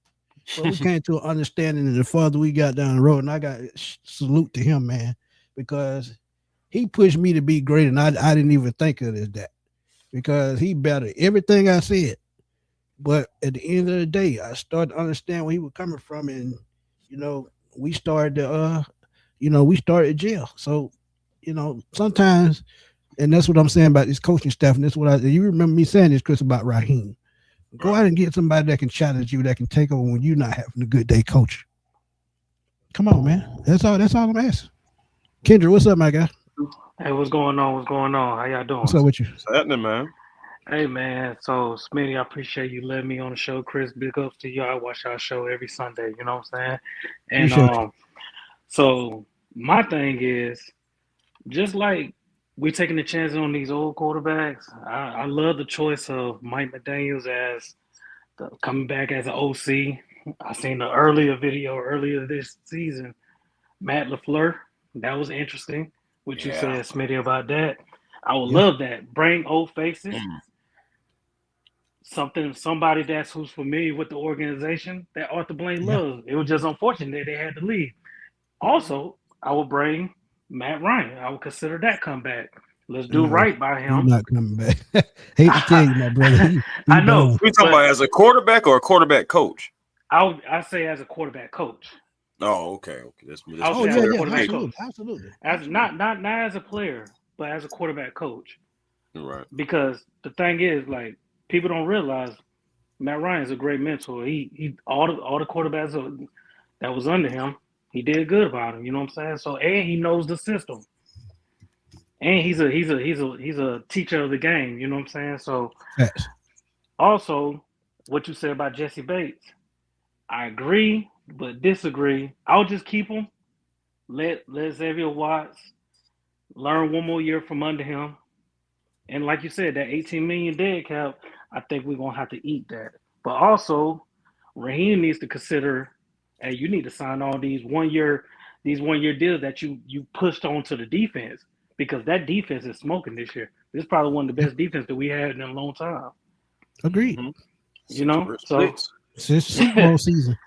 So we came to an understanding, and the farther we got down the road, and I got salute to him, man, because he pushed me to be great, and I didn't even think of it as that, because he bettered everything I said. But at the end of the day, I started to understand where he was coming from, and we started jail. So sometimes. And that's what I'm saying about this coaching staff. And that's what you remember me saying this, Chris, about Raheem. Go out and get somebody that can challenge you, that can take over when you're not having a good day coaching. Come on, man. That's all I'm asking. Kendra, what's up, my guy? Hey, what's going on? How y'all doing? What's up with you? What's happening, man? Hey, man. So, Smitty, I appreciate you letting me on the show. Chris, big ups to you. I watch our show every Sunday. You know what I'm saying? And so my thing is, just like we're taking the chances on these old quarterbacks, I love the choice of Mike McDaniels as coming back as an OC. I seen the earlier this season, Matt LaFleur. That was interesting. What you said, Smitty, about that. I would love that. Bring old faces. Somebody who's familiar with the organization that Arthur Blank loves. It was just unfortunate they had to leave. Also, I would bring Matt Ryan. I would consider that comeback. Let's do right by him. He's not coming back. Hate to tell you, my brother. I know. We're talking about as a quarterback or a quarterback coach? I say as a quarterback coach. Oh, okay. Absolutely. As not as a player, but as a quarterback coach. Right. Because the thing is, like, people don't realize Matt Ryan is a great mentor. He all the quarterbacks that was under him, he did good about him. You know what I'm saying? So, and he knows the system. And he's a teacher of the game. You know what I'm saying? So, also, what you said about Jesse Bates, I agree but disagree. I'll just keep him. Let Xavier Watts learn one more year from under him. And like you said, that $18 million dead cap, I think we're gonna have to eat that. But also, Raheem needs to consider, hey, you need to sign all these one year deals that you pushed onto the defense, because that defense is smoking this year. This is probably one of the best defense that we had in a long time. Agreed. You know, so since Super Bowl season,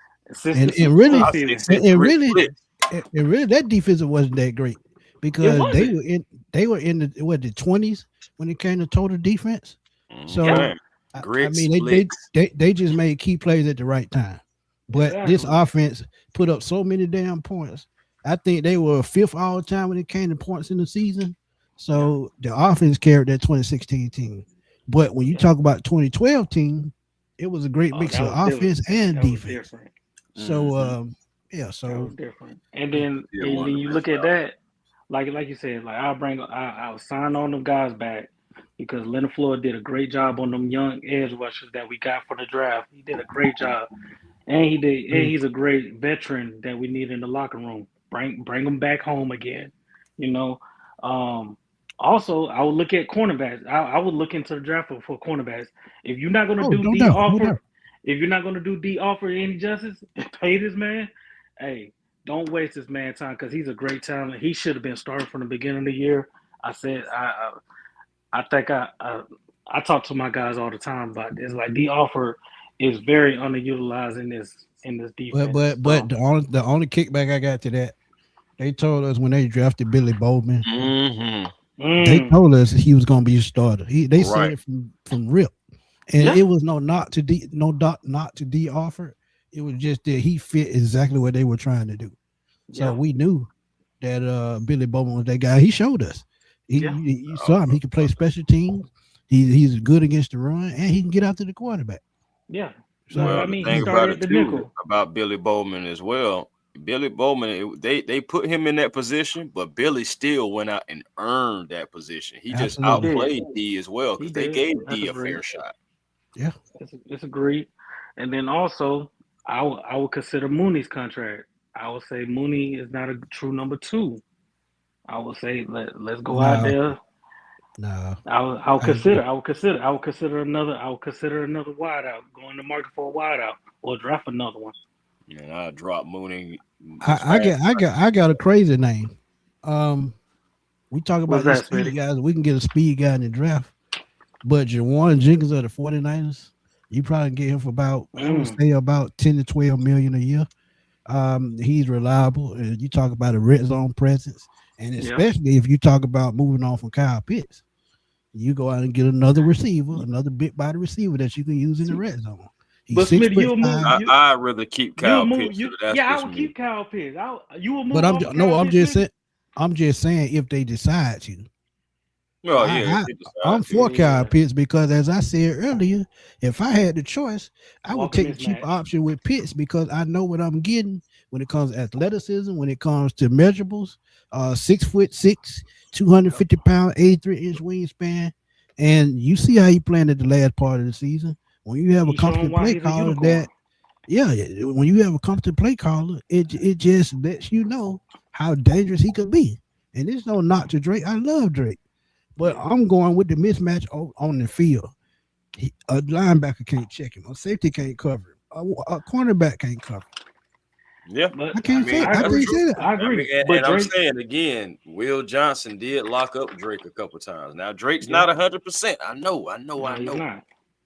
and really, that defense wasn't that great, because they were in the 20s when it came to total defense. So I mean, they just made key plays at the right time. But this offense put up so many damn points. I think they were fifth all time when it came to points in the season. So the offense carried that 2016 team. But when you talk about 2012 team, it was a great mix of offense and defense. So that was different. And then you look at that, like you said, like I'll sign on them guys back because Leonard Floyd did a great job on them young edge rushers that we got for the draft. He did a great job, and he's a great veteran that we need in the locker room. Bring him back home again, you know. Um, Also, I would look at cornerbacks. I would look into the draft for cornerbacks. If you're not gonna Oh, do no D doubt, no doubt. offer, if you're not gonna do D offer any justice, pay this man. Hey, don't waste this man's time because he's a great talent. He should have been starting from the beginning of the year. I said I think I talk to my guys all the time about this. Like D offer is very underutilized in this But defense. but but the only kickback I got to that, they told us when they drafted Billy Bowman, they Mm, told us he was gonna be a starter. They said Right. it from rip. And yeah, it was not to D offer. It was just that he fit exactly what they were trying to do. So yeah, we knew that Billy Bowman was that guy. He showed us. yeah, You saw him. He could play special teams. He's good against the run, and he can get out to the quarterback. yeah. So No, Well, I the mean he thing started about at it the too nickel. about Billy Bowman as well. Billy Bowman, they put him in that position, but Billy still went out and earned that position. He just He absolutely, did. outplayed D as well He because they did. gave That's D a a great. fair shot. yeah. It's agreed. And then also, I would consider Mooney's contract. I would say Mooney is not a true number two. I would say let's go out No, there. no, I'll I agree. consider. I would consider another wideout. Go in the market for a wideout or draft another one. And I dropped Mooney as I fast. get I got a crazy name. Um, we talk about What's these that, speed Smitty? guys. We can get a speed guy in the draft, but Jawan Jenkins of the 49ers, you probably get him for about, I would Mm, say, about 10 to 12 million a year. He's reliable. And you talk about a red zone presence, and yeah. especially if you talk about moving on from Kyle Pitts, you go out and get another receiver, another big body receiver that you can use in the red zone. He's But six Smitty, foot you'll move five. I'd rather keep you'll Kyle move Pitts. you. That's Yeah, I just would me. keep Kyle Pitts. You will move But off of Kyle I'm Pitts, just Smitty. saying. I'm just saying if they decide to. Oh yeah, if I, they I'm decide to. for Kyle Yeah, Pitts because, as I said earlier, if I had the choice, I would Walker take the cheaper mismatch. option with Pitts because I know what I'm getting when it comes to athleticism, when it comes to measurables. 6'6", Yep. 250 pound, 83-inch wingspan, and you see how he playing at the last part of the season. When you have a He's showing competent why play he's a caller, unicorn. when you have a competent play caller, it just lets you know how dangerous he could be. And it's no knock to Drake. I love Drake. But Yeah. I'm going with the mismatch on the field. A linebacker can't check him. A safety can't cover him. A cornerback can't cover him. Yeah, But I I can't say. mean I I that's agree. can't true. say that. I I mean, agree. and, But and I'm Drake, saying again, Will Johnson did lock up Drake a couple times. Now Drake's yeah. not 100%. I know. No, he's not.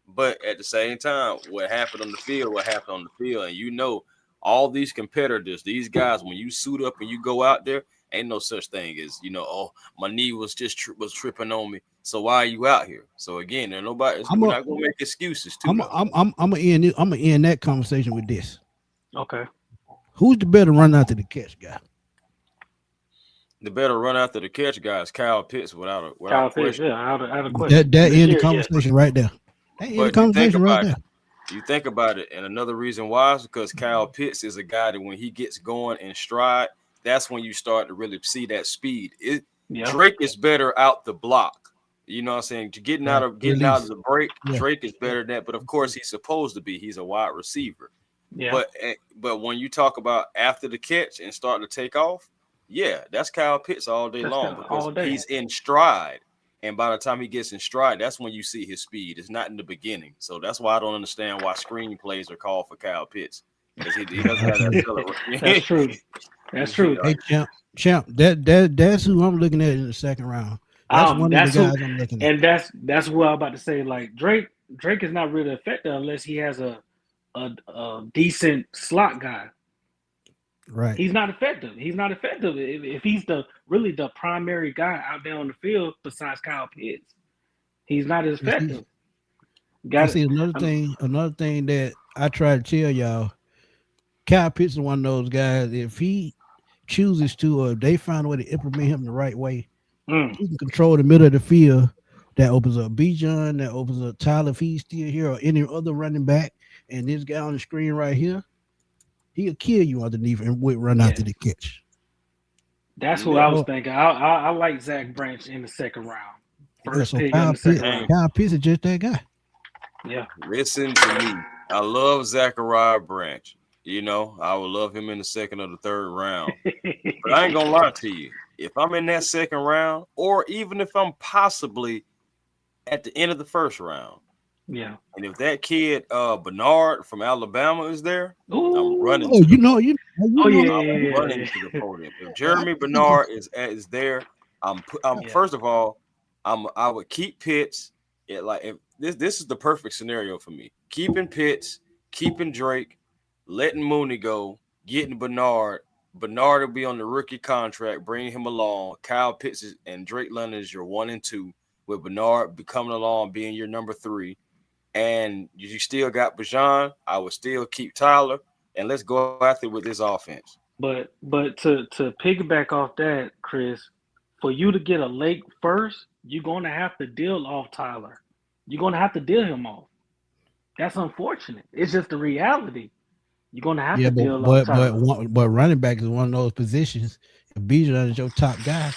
But at the same time, what happened on the field, what happened on the field, and all these competitors, these guys, when you suit up and you go out there, ain't no such thing as oh, my knee was just was tripping on me. So why are you out here? So again, there's nobody. I'm We're a, not gonna make excuses too, I'm a, though. I'm gonna end it. I'm gonna end that conversation with this. Okay. Who's the better run out to the catch guy? The better run after the catch guy is Kyle Pitts without Kyle Pitts, question. yeah, I have a question. That This end the year, yeah. conversation right there. That end the But you think conversation right about there. it. You think about it, and another reason why is because Kyle Pitts is a guy that when he gets going in stride, that's when you start to really see that speed. Yeah. Drake is better out the block. You know what I'm saying? Getting out of Release. the break, Yeah. Drake is better than that. But of course, he's supposed to be. He's a wide receiver. Yeah. But when you talk about after the catch and start to take off, yeah, that's Kyle Pitts all day That's long Kyle because all day. he's in stride. And by the time he gets in stride, that's when you see his speed. It's not in the beginning. So that's why I don't understand why screenplays are called for Kyle Pitts. Because he doesn't have that acceleration. That's true. That's true. Hey, champ. That's who I'm looking at in the second round. That's one of the That's guys who, I'm looking at. and that's what I'm about to say. Like Drake is not really effective unless he has a decent slot guy. Right. He's not effective. He's not effective if he's really the primary guy out there on the field besides Kyle Pitts. He's not as effective. See another thing that I try to tell y'all, Kyle Pitts is one of those guys. If he chooses to, or if they find a way to implement him the right way, he can control the middle of the field. That opens up Bijan, that opens up Tyler if he's still here, or any other running back. And this guy on the screen right here, he'll kill you underneath and run out to the catch. That's who I was thinking. I like Zach Branch in the second round. First pick in the second round. Kyle Pitts is just that guy. Yeah. Listen to me. I love Zachariah Branch. You know, I would love him in the second or the third round. But I ain't gonna lie to you. If I'm in that second round, or even if I'm possibly at the end of the first round, yeah. And if that kid Bernard from Alabama is there, Ooh. I'm running. Oh, I'm running to the podium. If Jeremy Bernard is there, first of all, I would keep Pitts. If this is the perfect scenario for me. Keeping Pitts, keeping Drake, letting Mooney go, getting Bernard. Bernard will be on the rookie contract, bringing him along. Kyle Pitts and Drake London is your 1 and 2, with Bernard coming along, being your number 3. And you still got Bijan. I would still keep Tyler, and let's go after with this offense. But to piggyback off that, Chris, for you to get a late first, you're going to have to deal off Tyler. You're going to have to deal him off. That's unfortunate. It's just the reality. You're going to have to deal off Tyler. But running back is one of those positions. If Bijan is your top guy,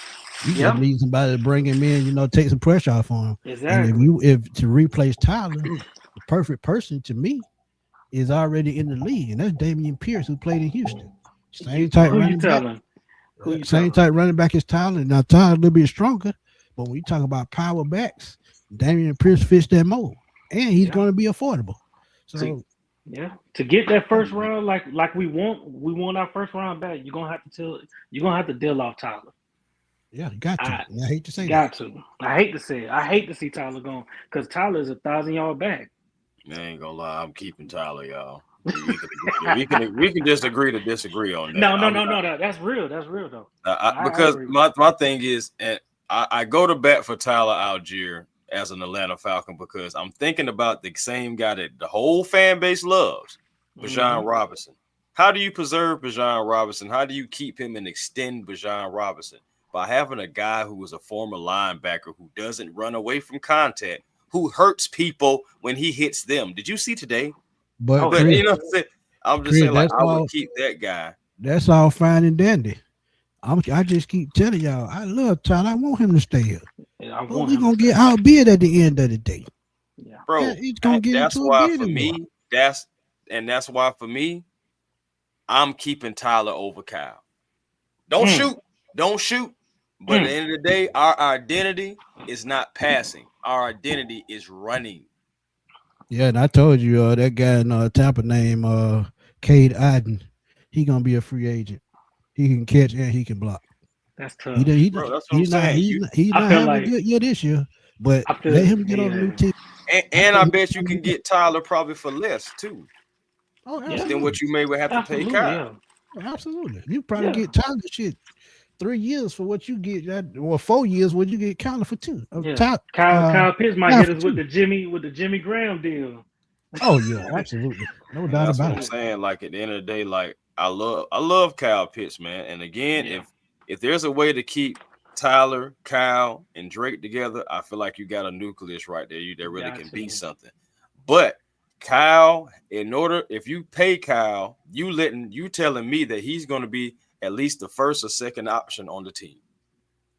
you just need somebody to bring him in, take some pressure off on him. Exactly. And if to replace Tyler, the perfect person to me is already in the league, and that's Damian Pierce, who played in Houston. Same type running back. Same type running back as Tyler. Now Tyler a little bit stronger, but when you talk about power backs, Damian Pierce fits that mold, and he's going to be affordable. So. To get that first round, like we want our first round back, you're gonna have to deal off Tyler. Yeah, you got to. I hate to say that. I hate to say it. I hate to see Tyler going because Tyler is 1,000-yard back. I ain't gonna lie, I'm keeping Tyler, y'all. We can just agree to disagree on that. No. That's real. That's real though. Because my thing is, and I go to bat for Tyler Algier as an Atlanta Falcon because I'm thinking about the same guy that the whole fan base loves, Bijan Robinson. How do you preserve Bijan Robinson? How do you keep him and extend Bijan Robinson? By having a guy who was a former linebacker who doesn't run away from contact, who hurts people when he hits them. Did you see today? But Chris, you know what I'm saying? I'm just saying, like, I would keep that guy. That's all fine and dandy. I just keep telling y'all, I love Tyler. I want him to stay here. But we're going to get outbid at the end of the day. Yeah. Bro, he's gonna get that's why for me, that's why for me, I'm keeping Tyler over Kyle. Don't shoot. But at the end of the day, our identity is not passing. Our identity is running. Yeah, and I told you that guy in Tampa named Cade Iden, he gonna be a free agent. He can catch and he can block. That's tough. Bro, that's what I'm saying. He's not having a good year this year, but let him get on a new team. And I bet you can get Tyler probably for less too. Oh, than what you may have to pay Kyle. Yeah. Absolutely. You probably get Tyler 3 years for what you get, or 4 years what you get Kyler for 2. Kyle Pitts might get us with the Jimmy Graham deal. Oh yeah, absolutely. No doubt that's about what I'm saying. Like at the end of the day, like I love Kyle Pitts, man. And again, if there's a way to keep Tyler, Kyle, and Drake together, I feel like you got a nucleus right there. That really can be something. But Kyle, if you pay Kyle, you telling me that he's going to be at least the first or second option on the team.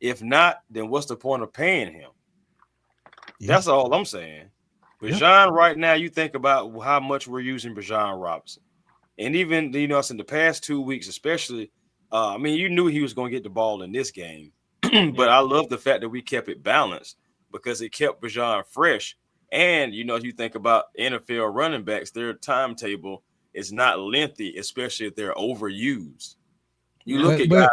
If not, then what's the point of paying him? Yeah. That's all I'm saying. Bijan right now, you think about how much we're using Bijan Robinson. And even, it's in the past 2 weeks, especially, you knew he was going to get the ball in this game. But I love the fact that we kept it balanced because it kept Bijan fresh. And, you think about NFL running backs, their timetable is not lengthy, especially if they're overused. You look at guys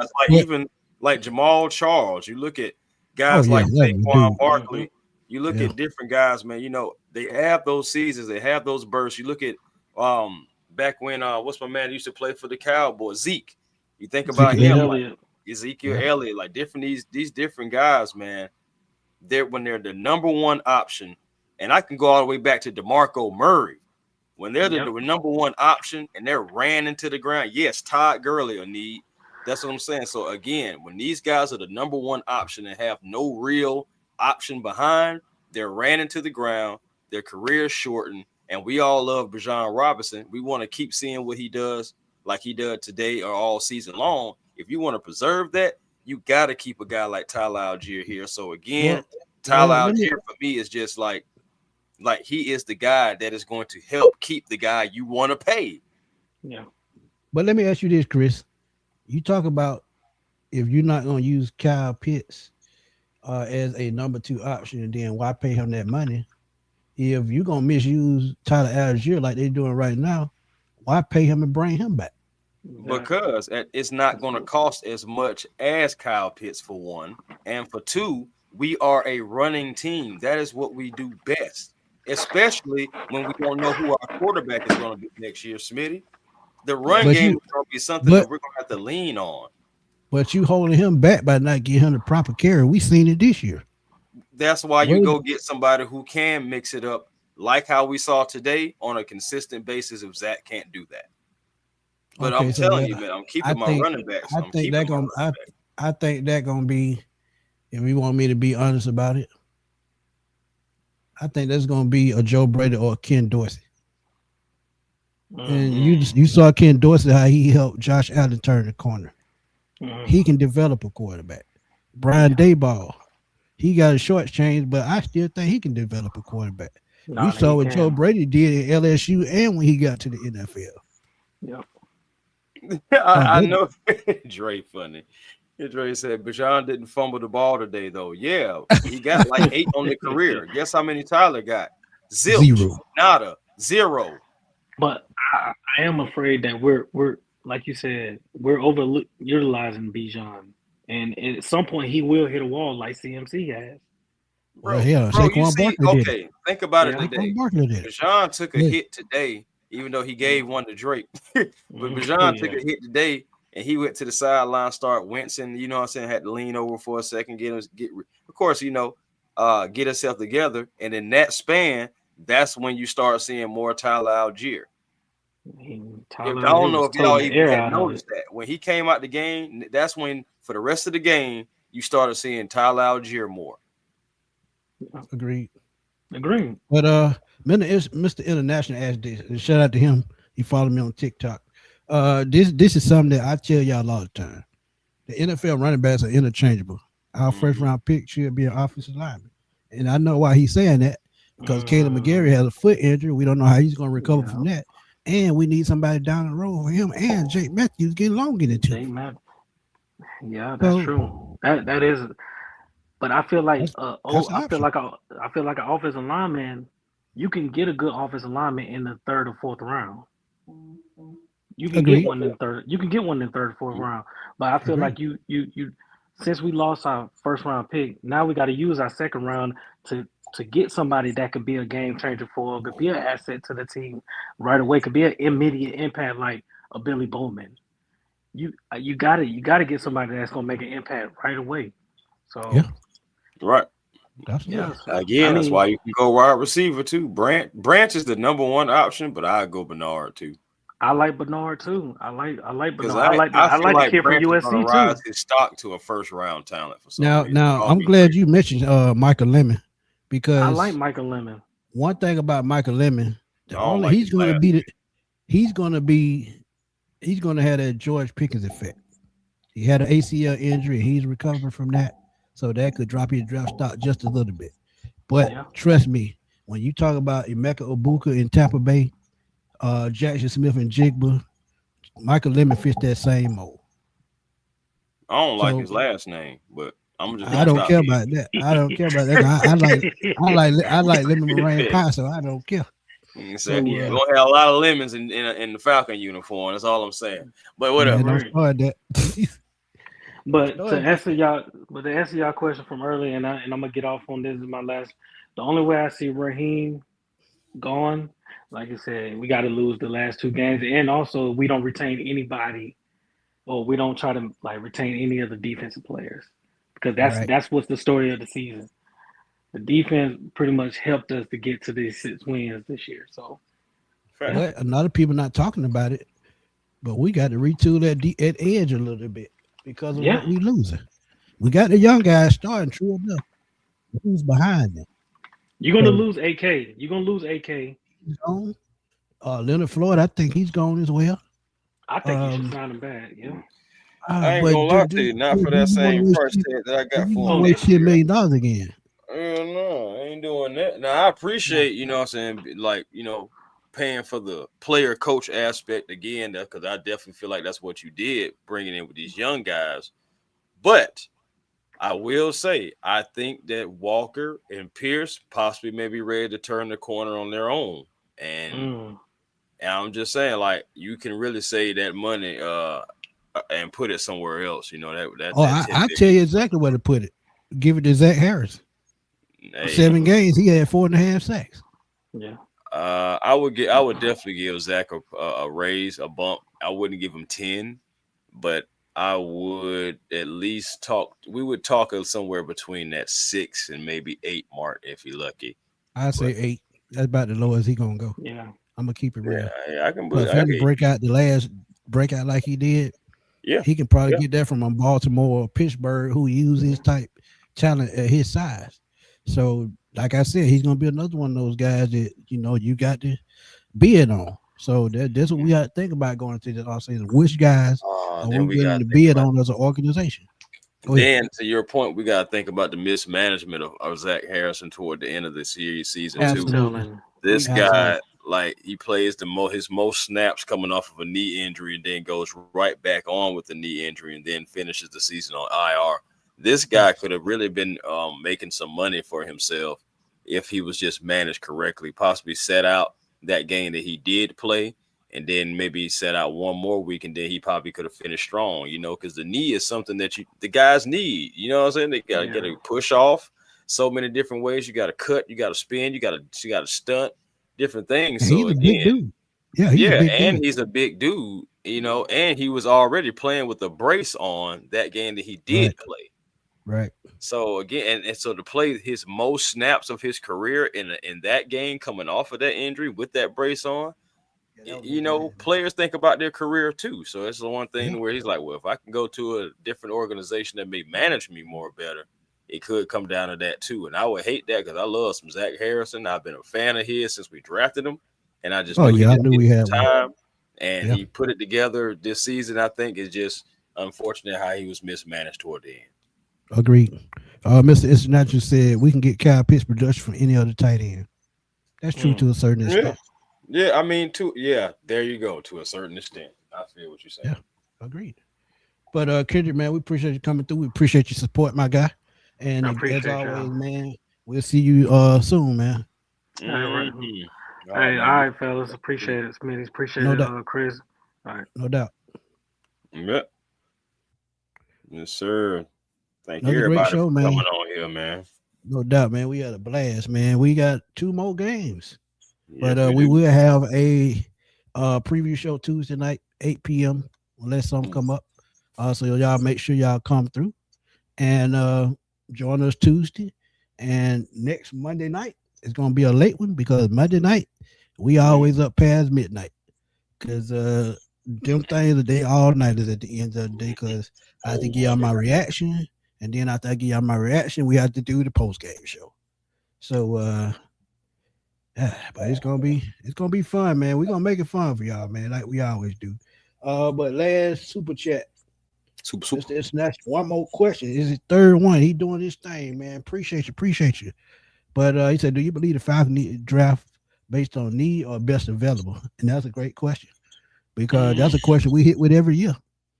like Jamal Charles. You look at guys like Saquon Barkley. You look at different guys, man. They have those seasons. They have those bursts. You look at back when what's my man used to play for the Cowboys, Zeke. You think about him, Ezekiel Elliott, like these different guys, man. When they're the number one option, and I can go all the way back to DeMarco Murray. When they're the number one option and they're ran into the ground, yes, Todd Gurley will need. That's what I'm saying. So again, when these guys are the number one option and have no real option behind, they're ran into the ground, their career shortened, and we all love Bijan Robinson. We want to keep seeing what he does, like he does today or all season long. If you want to preserve that, you got to keep a guy like Tyler Algier here. So again, Tyler Algier for me is just like he is the guy that is going to help keep the guy you want to pay. Yeah. But let me ask you this, Chris. You talk about if you're not going to use Kyle Pitts as a number 2 option, and then why pay him that money? If you're going to misuse Tyler Algier like they're doing right now, why pay him and bring him back? Because it's not going to cost as much as Kyle Pitts, for one. And for two, we are a running team. That is what we do best, especially when we don't know who our quarterback is going to be next year, Smitty. The run game is going to be something that we're going to have to lean on. But you holding him back by not giving him the proper carry. We seen it this year. That's why you go get somebody who can mix it up, like how we saw today, on a consistent basis. If Zach can't do that. But okay, I'm telling you, man, I'm keeping my running backs. I think that gonna be, if you want me to be honest about it, I think that's gonna be a Joe Brady or a Ken Dorsey. And you saw Ken Dorsey, how he helped Josh Allen turn the corner. He can develop a quarterback. Brian Daboll, he got a short change, but I still think he can develop a quarterback. We saw what Joe Brady did at LSU and when he got to the NFL. Yep. I know. Dre funny. Dre said Bijan didn't fumble the ball today, though. Yeah, he got like 8 on the career. Guess how many Tyler got? Zilch. 0. Nada. 0. But I am afraid that we're like you said, we're overutilizing Bijan, and at some point he will hit a wall like CMC has. Bro, okay, think about it today. Bijan took a hit today, even though he gave one to Drake. But Bijan took a hit today, and he went to the sideline, start wincing. You know what I'm saying? Had to lean over for a second, get himself together. And in that span, that's when you start seeing more Tyler Algier. I don't know if y'all even had noticed that. When he came out the game, that's when, for the rest of the game, you started seeing Tyler Algier more. Agreed. But Mr. International asked this, and shout out to him. He followed me on TikTok. This is something that I tell y'all all the time. The NFL running backs are interchangeable. Our first round pick should be an offensive lineman. And I know why he's saying that, because Caleb McGarry has a foot injury. We don't know how he's going to recover from that. And we need somebody down the road for him and Jake Matthews get long in it too. Yeah, that's true. That is. But I feel like I feel like an offensive lineman, you can get a good offensive lineman in the 3rd or 4th round. You can get one in the 3rd. You can get one in the 3rd or 4th round. But I feel like you since we lost our 1st round pick, now we got to use our 2nd round to get somebody that could be a game changer for, could be an asset to the team right away, could be an immediate impact like a Billy Bowman. You gotta get somebody that's gonna make an impact right away. So right. Again, that's why you can go wide receiver too. Branch is the number 1 option, but I go Bernard too. I like Bernard too. I like Bernard. I like the kid from USC rise his stock to a 1st round talent for some reason. Now I'm glad you mentioned Michael Lemon, because I like Michael Lemon. One thing about Michael Lemon, he's going to have that George Pickens effect. He had an ACL injury. He's recovering from that, so that could drop his draft stock just a little bit. But trust me, when you talk about Emeka Obuka in Tampa Bay, Jackson Smith and Jigba, Michael Lemon fits that same mold. I don't like his last name, but I'm just. I don't care about that. I like Lemon Moraine Pie, so I don't care. So, we're gonna have a lot of lemons in the Falcon uniform. That's all I'm saying. But whatever. Man, don't start that. But to answer y'all question from earlier, and I'm gonna get off on this is my last. The only way I see Raheem gone, like I said, we got to lose the last 2 games, and also we don't retain anybody, or we don't try to retain any of the defensive players, because that's what's the story of the season. The defense pretty much helped us to get to these 6 wins this year. So, but a lot of people not talking about it, but we got to retool at edge a little bit because of what we losing. We got the young guys starting, true enough. Who's behind them? You're gonna lose AK. You're gonna lose AK. He's gone. Leonard Floyd, I think he's gone as well. I think you should sign him back. Yeah. I ain't But gonna lie to you, not for that same price tag that I got for him next $10 year. million again. Hell no, I ain't doing that. Now I appreciate, you know what I'm saying, like, paying for the player coach aspect again, because I definitely feel like that's what you did, bringing in with these young guys. But I will say, I think that Walker and Pierce possibly may be ready to turn the corner on their own. And I'm just saying, like, you can really save that money and put it somewhere else. I tell you exactly where to put it. Give it to Zach Harris. Hey. 7 games, he had 4.5 sacks. Yeah. I would definitely give Zach a raise, a bump. I wouldn't give him 10, but I would at least we would talk somewhere between that 6 and maybe 8 mark if you're lucky. I'd say 8. That's about the lowest he gonna go. Yeah. I'm gonna keep it real. Yeah, I can But for him to break out the last breakout like he did, he can probably get that from a Baltimore or Pittsburgh who use his type talent at his size. So, like I said, he's gonna be another one of those guys that you got to bid on. So that's what we got to think about going into this offseason. Which guys are we willing to bid on as an organization? Then, to your point, we got to think about the mismanagement of Zach Harrison toward the end of the season too. This guy, like, he plays his most snaps coming off of a knee injury and then goes right back on with the knee injury and then finishes the season on IR. This guy could have really been making some money for himself if he was just managed correctly, possibly set out that game that he did play, and then maybe set out one more week, and then he probably could have finished strong, because the knee is something that the guys need. You know what I'm saying? They got to get a push off so many different ways. You got to cut, you got to spin, you got to stunt, different things. So he's a big dude. He's a big dude, and he was already playing with a brace on that game that he did play. Right. So again, and so to play his most snaps of his career in that game, coming off of that injury with that brace on, players think about their career too. So it's the one thing where he's like, well, if I can go to a different organization that may manage me more better, it could come down to that too. And I would hate that because I love some Zach Harrison. I've been a fan of his since we drafted him, and I just I knew we had time. And he put it together this season. I think it's just unfortunate how he was mismanaged toward the end. Agreed. Mr. International said we can get Kyle Pitts production from any other tight end. That's true to a certain extent. Yeah, I mean, there you go. To a certain extent, I feel what you're saying. Yeah, agreed. But Kendrick, man, we appreciate you coming through. We appreciate your support, my guy. And as always, man, we'll see you soon, man. All right, fellas. Appreciate it, Smitty. Appreciate it, Chris. All right. No doubt. Yep. Yes, sir. Thank you, everybody, for coming on here, man. No doubt, man. We had a blast, man. We got 2 more games. But we will have a preview show Tuesday night, 8 p.m. unless something come up. So y'all make sure y'all come through and join us Tuesday. And next Monday night is going to be a late one because Monday night we always up past midnight because them things are they all nighters at the end of the day because I have to give y'all my reaction. And then after I give y'all my reaction, we have to do the post-game show. So but it's gonna be fun, man. We're gonna make it fun for y'all, man, like we always do. But last super chat. It's next one more question. Is it third one? He doing this thing, man. Appreciate you. But he said, do you believe the Falcons need to draft based on need or best available? And that's a great question because that's a question we hit with every year.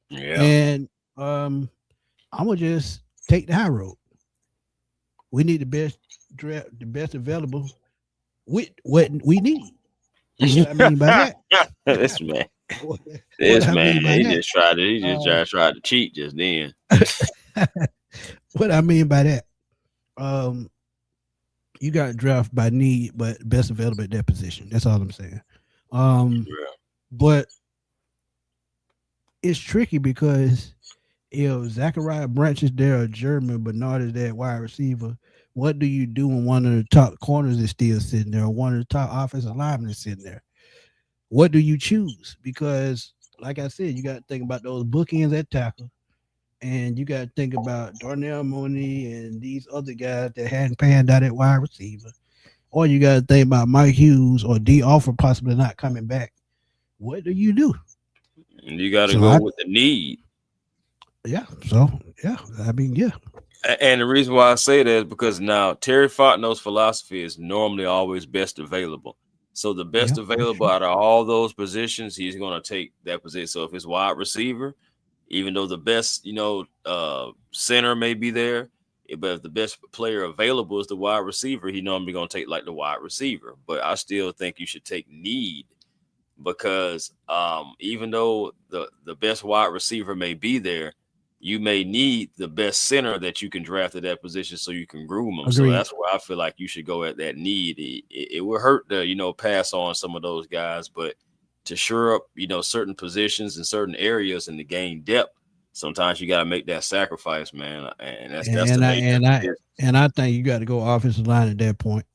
Yeah. And I'm gonna just take the high road. We need the best draft, the best available with what we need. What I mean by that. This man. He just tried to cheat just then. What I mean by that, you got to draft by need, but best available at that position. That's all I'm saying. But it's tricky because if Zachariah Branch is there or German Bernard is there wide receiver, what do you do when one of the top corners is still sitting there or one of the top offensive linemen is sitting there? What do you choose? Because, like I said, you got to think about those bookends at tackle, and you got to think about Darnell Mooney and these other guys that hadn't panned out at wide receiver. Or you got to think about Mike Hughes or D. Offer possibly not coming back. What do you do? And you got to go with the need. Yeah. So yeah, I mean, yeah. And the reason why I say that is because now Terry Fontenot's philosophy is normally always best available. So the best Yeah, that's available true. out of all those positions, he's going to take that position. So if it's wide receiver, even though the best, center may be there, but if the best player available is the wide receiver, he normally going to take like the wide receiver. But I still think you should take need because even though the best wide receiver may be there, you may need the best center that you can draft at that position so you can groom them. So Agreed. that's where I feel like you should go at that need. It will hurt to pass on some of those guys, but to shore up certain positions and certain areas and to gain depth, sometimes you got to make that sacrifice, man. And that's the And I nature and of I it. and I think you got to go offensive line at that point,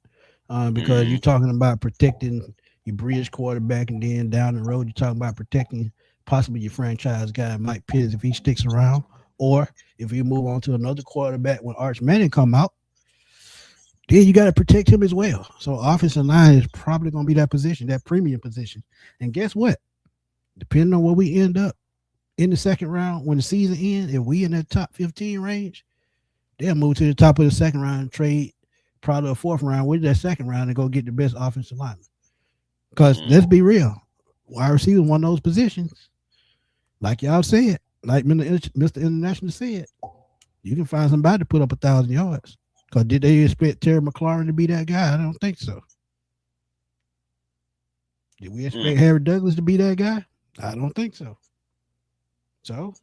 because you're Mhm. talking about protecting your bridge quarterback, and then down the road you're talking about protecting possibly your franchise guy Mike Pitts if he sticks around, or if you move on to another quarterback when Arch Manning come out, then you got to protect him as well. So offensive line is probably going to be that position, that premium position. And guess what? Depending on where we end up in the second round when the season ends, if we in that top 15 range, they'll move to the top of the second round and trade probably a fourth round with that second round and go get the best offensive lineman. Because let's Mhm. be real, wide receiver is one of those positions, like y'all said, like Mr. International said, you can find somebody to put up 1,000 yards. Because did they expect Terry McLaurin to be that guy? I don't think so. Did we Mm. expect Harry Douglas to be that guy? I don't think so. So,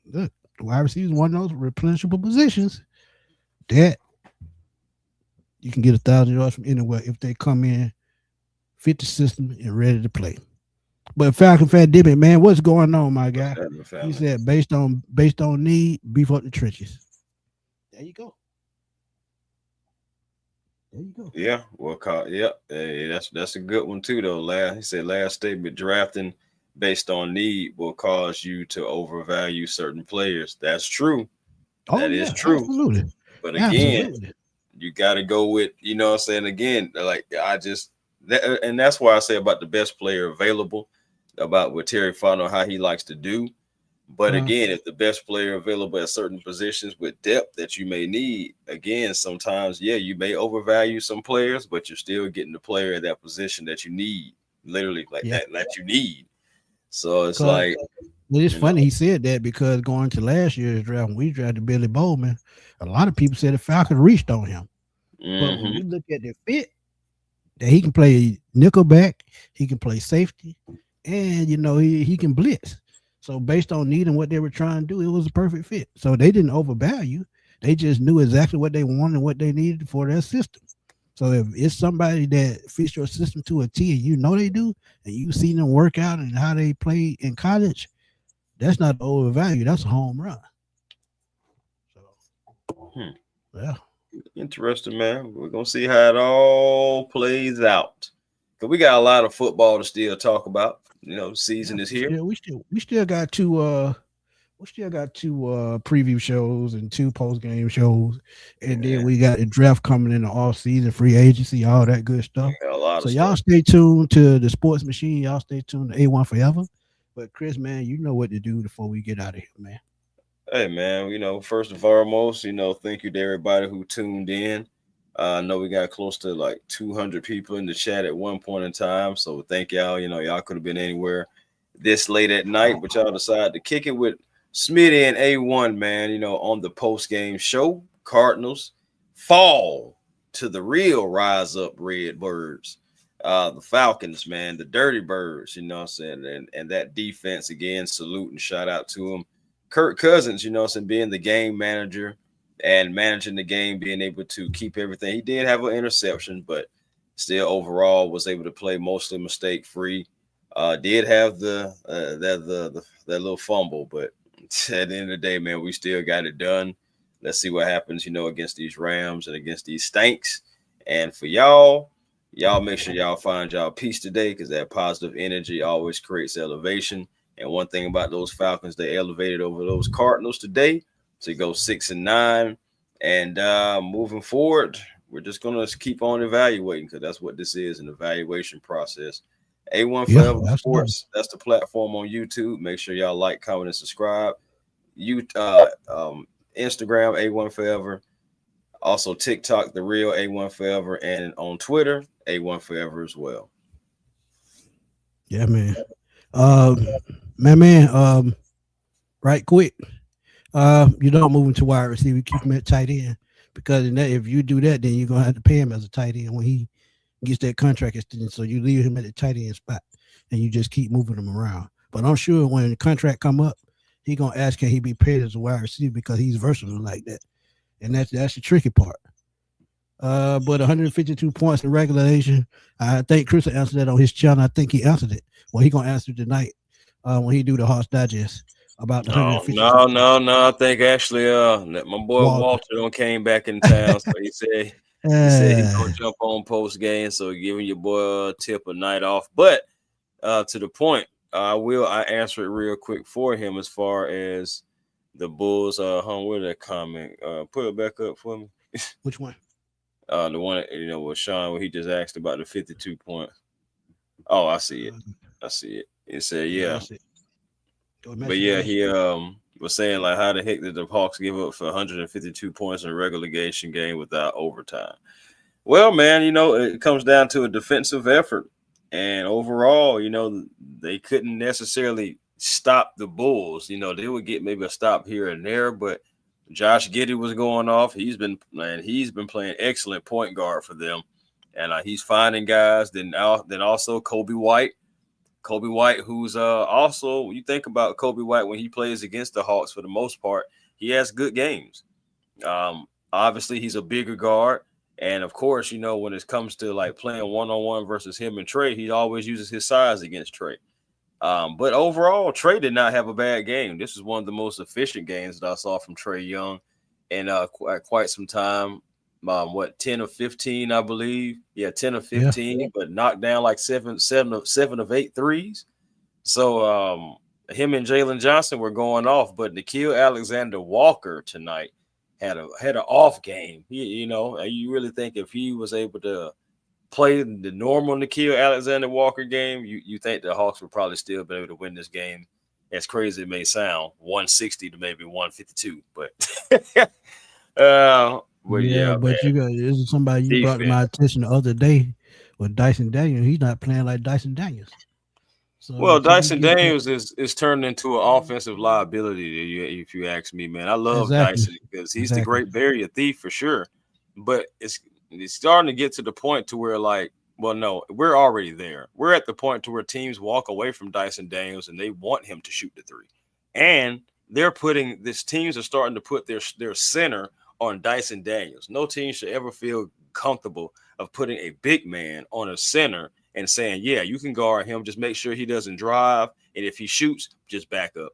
look, wide receiver is one of those replenishable positions that you can get 1,000 yards from anywhere if they come in, fit the system, and ready to play. But Falcon Fat Dipping, man, what's going on, my What's guy? happening, He family? said based on need, beef up the trenches. There you go. There you go. Yeah, well, yep, hey, that's a good one too, though. He said last statement: drafting based on need will cause you to overvalue certain players. That's true. Oh That is yeah, true. absolutely, But again, absolutely. you got to go with what I'm saying again. Like and that's why I say about the best player available, about what Terry Fontenot how he likes to do. But Uh, again, if the best player available at certain positions with depth that you may need, again, sometimes, yeah, you may overvalue some players, but you're still getting the player at that position that you need, literally like yeah. that you need. So it's Cause like, well, it's you know, funny he said that because going to last year's draft, when we drafted Billy Bowman, a lot of people said the Falcons reached on him. But when hmm we look at the fit, that he can play nickelback, he can play safety, and he can blitz. So based on need and what they were trying to do, it was a perfect fit. So they didn't overvalue. They just knew exactly what they wanted and what they needed for their system. So if it's somebody that fits your system to a T and you know they do, and you see them work out and how they play in college, that's not overvalue. That's a home run. So hmm, yeah. interesting, man. We're gonna see how it all plays out. Cause we got a lot of football to still talk about. The Yeah, season is we here. still we still we still got two preview shows and two post game shows, and then Yeah, we got the draft coming in the off season, free agency, all that good we stuff. got a lot So of y'all stuff. stay tuned to the Sports Machine. Y'all stay tuned to A1 Forever. But Chris, man, you know what to do before we get out of here, man. Hey man, first and foremost, thank you to everybody who tuned in. I know we got close to like 200 people in the chat at one point in time, so thank y'all. Y'all could have been anywhere this late at night, but y'all decided to kick it with Smitty and A1, man. On the post game show, Cardinals fall to the real rise up Red Birds. The Falcons, man, the Dirty Birds, what I'm saying, and that defense again, salute and shout out to them. Kirk Cousins, being the game manager and managing the game, being able to keep everything. He did have an interception, but still overall was able to play mostly mistake free. Did have that little fumble, but at the end of the day, man, we still got it done. Let's see what happens, against these Rams and against these Stanks. And for y'all make sure y'all find y'all peace today because that positive energy always creates elevation. And one thing about those Falcons, they elevated over those Cardinals today to go 6-9. And moving forward, we're just gonna keep on evaluating because that's what this is, an evaluation process. A1 Yeah, Forever absolutely. Sports, that's the platform on YouTube. Make sure y'all like, comment, and subscribe. Instagram A1 Forever, also TikTok The Real A1 Forever, and on Twitter A1 Forever as well. Yeah, man. Right quick. You don't move him to wide receiver. Keep him at tight end because if you do that, then you're gonna have to pay him as a tight end when he gets that contract extension. So you leave him at the tight end spot and you just keep moving him around. But I'm sure when the contract come up, he gonna ask can he be paid as a wide receiver because he's versatile like that, and that's the tricky part. But 152 points in regulation. I think Chris answered that on his channel. I think he answered it. Well, he gonna answer it tonight when he do the Hawks Digest about the 152. No. I think actually, my boy Walter came back in town, so he said he's gonna jump on post game. So giving your boy a tip a night off. But to the point, I answer it real quick for him as far as the Bulls. Where that comment? Put it back up for me. Which one? The one with Sean where he just asked about the 52 points. Oh, I see it. It said yeah. But yeah, he was saying like how the heck did the Hawks give up for 152 points in a relegation game without overtime? Well, man, it comes down to a defensive effort, and overall, they couldn't necessarily stop the Bulls. They would get maybe a stop here and there, but Josh Giddey was going off. He's been playing excellent point guard for them, and he's finding guys. Then also Kobe White, who's also, you think about Kobe White when he plays against the Hawks for the most part, he has good games. Obviously he's a bigger guard, and of course, when it comes to like playing one-on-one versus him and Trey, he always uses his size against Trey. But overall, Trey did not have a bad game. This is one of the most efficient games that I saw from Trey Young in quite some time. 10 of 15, I believe. Yeah, 10 of 15, yeah. But knocked down like seven of 8 threes. So him and Jalen Johnson were going off, but Nickeil Alexander-Walker tonight had an off game. You really think if he was able to play the normal Nickeil Alexander-Walker game, you think the Hawks would probably still be able to win this game. As crazy as it may sound, 160 to maybe 152, but but this is somebody you brought to my attention the other day with Dyson Daniels. He's not playing like Dyson Daniels. So, Dyson Daniels is turned into an offensive liability, if you ask me, man. I love Dyson because he's the great barrier thief for sure. But it's starting to get to the point to where, like, well, no, we're already there. We're at the point to where teams walk away from Dyson Daniels and they want him to shoot the three. And teams are starting to put their center on Dyson Daniels. No team should ever feel comfortable of putting a big man on a center and saying, yeah, you can guard him. Just make sure he doesn't drive. And if he shoots, just back up.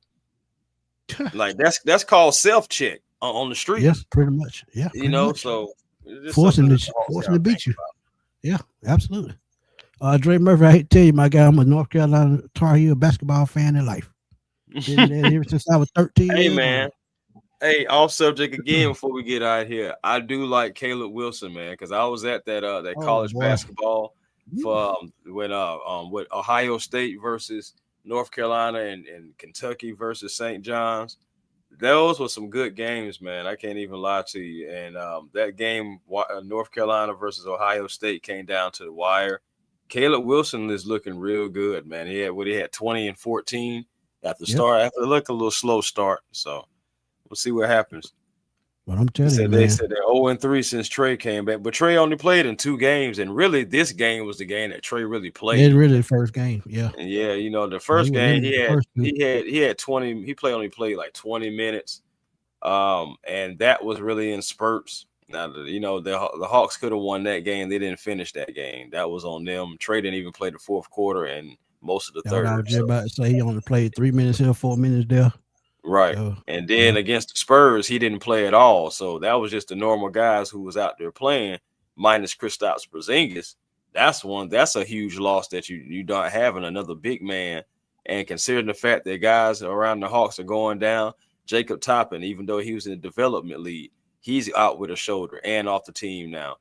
Like that's called self-check on the street. Yes, pretty much. Yeah. So forcing to beat you. Yeah, absolutely. Dre Murphy, I hate to tell you, my guy, I'm a North Carolina Tar Heel basketball fan in life. Ever since I was 13. Hey, man. Hey, off subject again before we get out here. I do like Caleb Wilson, man, because I was at that college basketball for with Ohio State versus North Carolina and Kentucky versus St. John's. Those were some good games, man. I can't even lie to you. And that game, North Carolina versus Ohio State, came down to the wire. Caleb Wilson is looking real good, man. He had 20 and 14 after a little slow start. So we'll see what happens. But I'm telling you, they said they're 0-3 since Trey came back, but Trey only played in 2 games, and really this game was the game that Trey really played. It's really the first game, yeah. And yeah, the first game he had 20. He only played like 20 minutes, and that was really in spurts. Now the Hawks could have won that game. They didn't finish that game. That was on them. Trey didn't even play the fourth quarter and most of the third. I was just about to say he only played 3 minutes here, 4 minutes there. Right. And then against the Spurs, he didn't play at all. So that was just the normal guys who was out there playing, minus Kristaps Porzingis. That's a huge loss that you don't having another big man. And considering the fact that guys around the Hawks are going down, Jacob Toppin, even though he was in the development league, he's out with a shoulder and off the team now.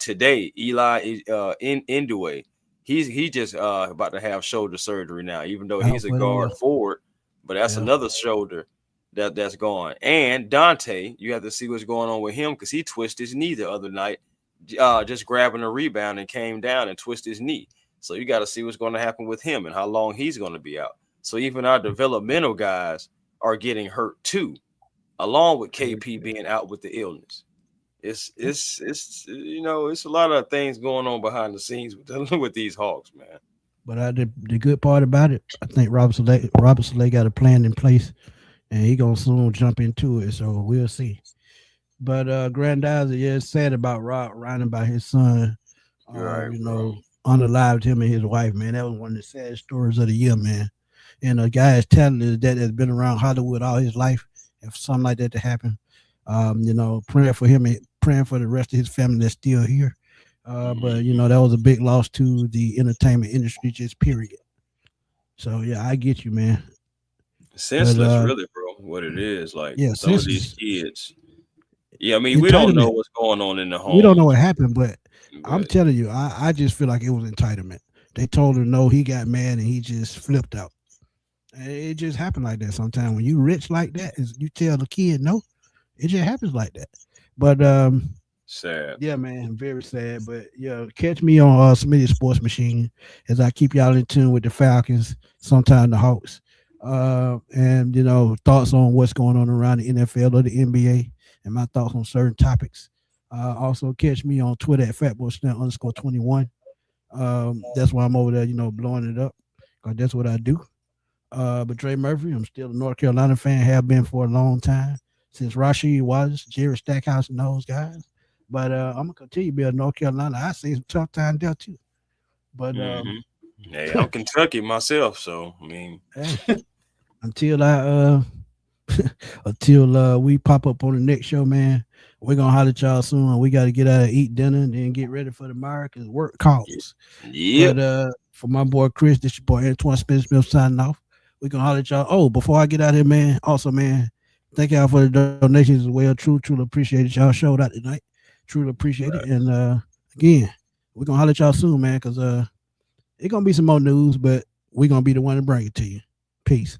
Today, Eli Indue, he just about to have shoulder surgery now, even though he's a guard forward. But that's another shoulder. that's gone. And Dante, you have to see what's going on with him because he twisted his knee the other night, just grabbing a rebound and came down and twisted his knee. So you got to see what's going to happen with him and how long he's going to be out. So even our developmental guys are getting hurt too, along with KP being out with the illness. It's it's a lot of things going on behind the scenes with these Hawks, man. But the good part about it, I think Robert Saleh got a plan in place, and he gonna soon jump into it. So we'll see. But Grandizer, yeah, it's sad about Rob writing about his son. Right, Unalived him and his wife, man. That was one of the saddest stories of the year, man. And a guy as talented that has been around Hollywood all his life, and for something like that to happen, praying for him and praying for the rest of his family that's still here. But that was a big loss to the entertainment industry, just period. So yeah, I get you, man. Senseless, really, bro. What it is, like some of these kids. Yeah, I mean, we don't know what's going on in the home. We don't know what happened, but I'm telling you, I just feel like it was entitlement. They told him no, he got mad and he just flipped out. And it just happened like that sometimes. When you rich like that, you tell the kid no, it just happens like that. But sad. Yeah, man, very sad. But yeah, catch me on Smitty Sports Machine as I keep y'all in tune with the Falcons, sometimes the Hawks. And thoughts on what's going on around the NFL or the NBA and my thoughts on certain topics. Also catch me on Twitter at fatboysnap_21. That's why I'm over there, blowing it up. Cause that's what I do. But Dre Murphy, I'm still a North Carolina fan, have been for a long time, since Rasheed Wallace, Jerry Stackhouse, and those guys. But I'm gonna continue to be a North Carolina. I see some tough time there too. But hey, I'm Kentucky myself, so I mean, until we pop up on the next show, man, we're gonna holler at y'all soon. We got to get out and eat dinner and then get ready for tomorrow because work calls. Yeah. But for my boy Chris, this your boy Antoine Smith signing off. We're gonna holler at y'all. Oh, before I get out here, man, also, man, thank y'all for the donations as well. Truly appreciate it. Y'all showed out tonight. Truly appreciate it. And again, we're gonna holler at y'all soon, man, because it's gonna be some more news, but we're gonna be the one to bring it to you. Peace.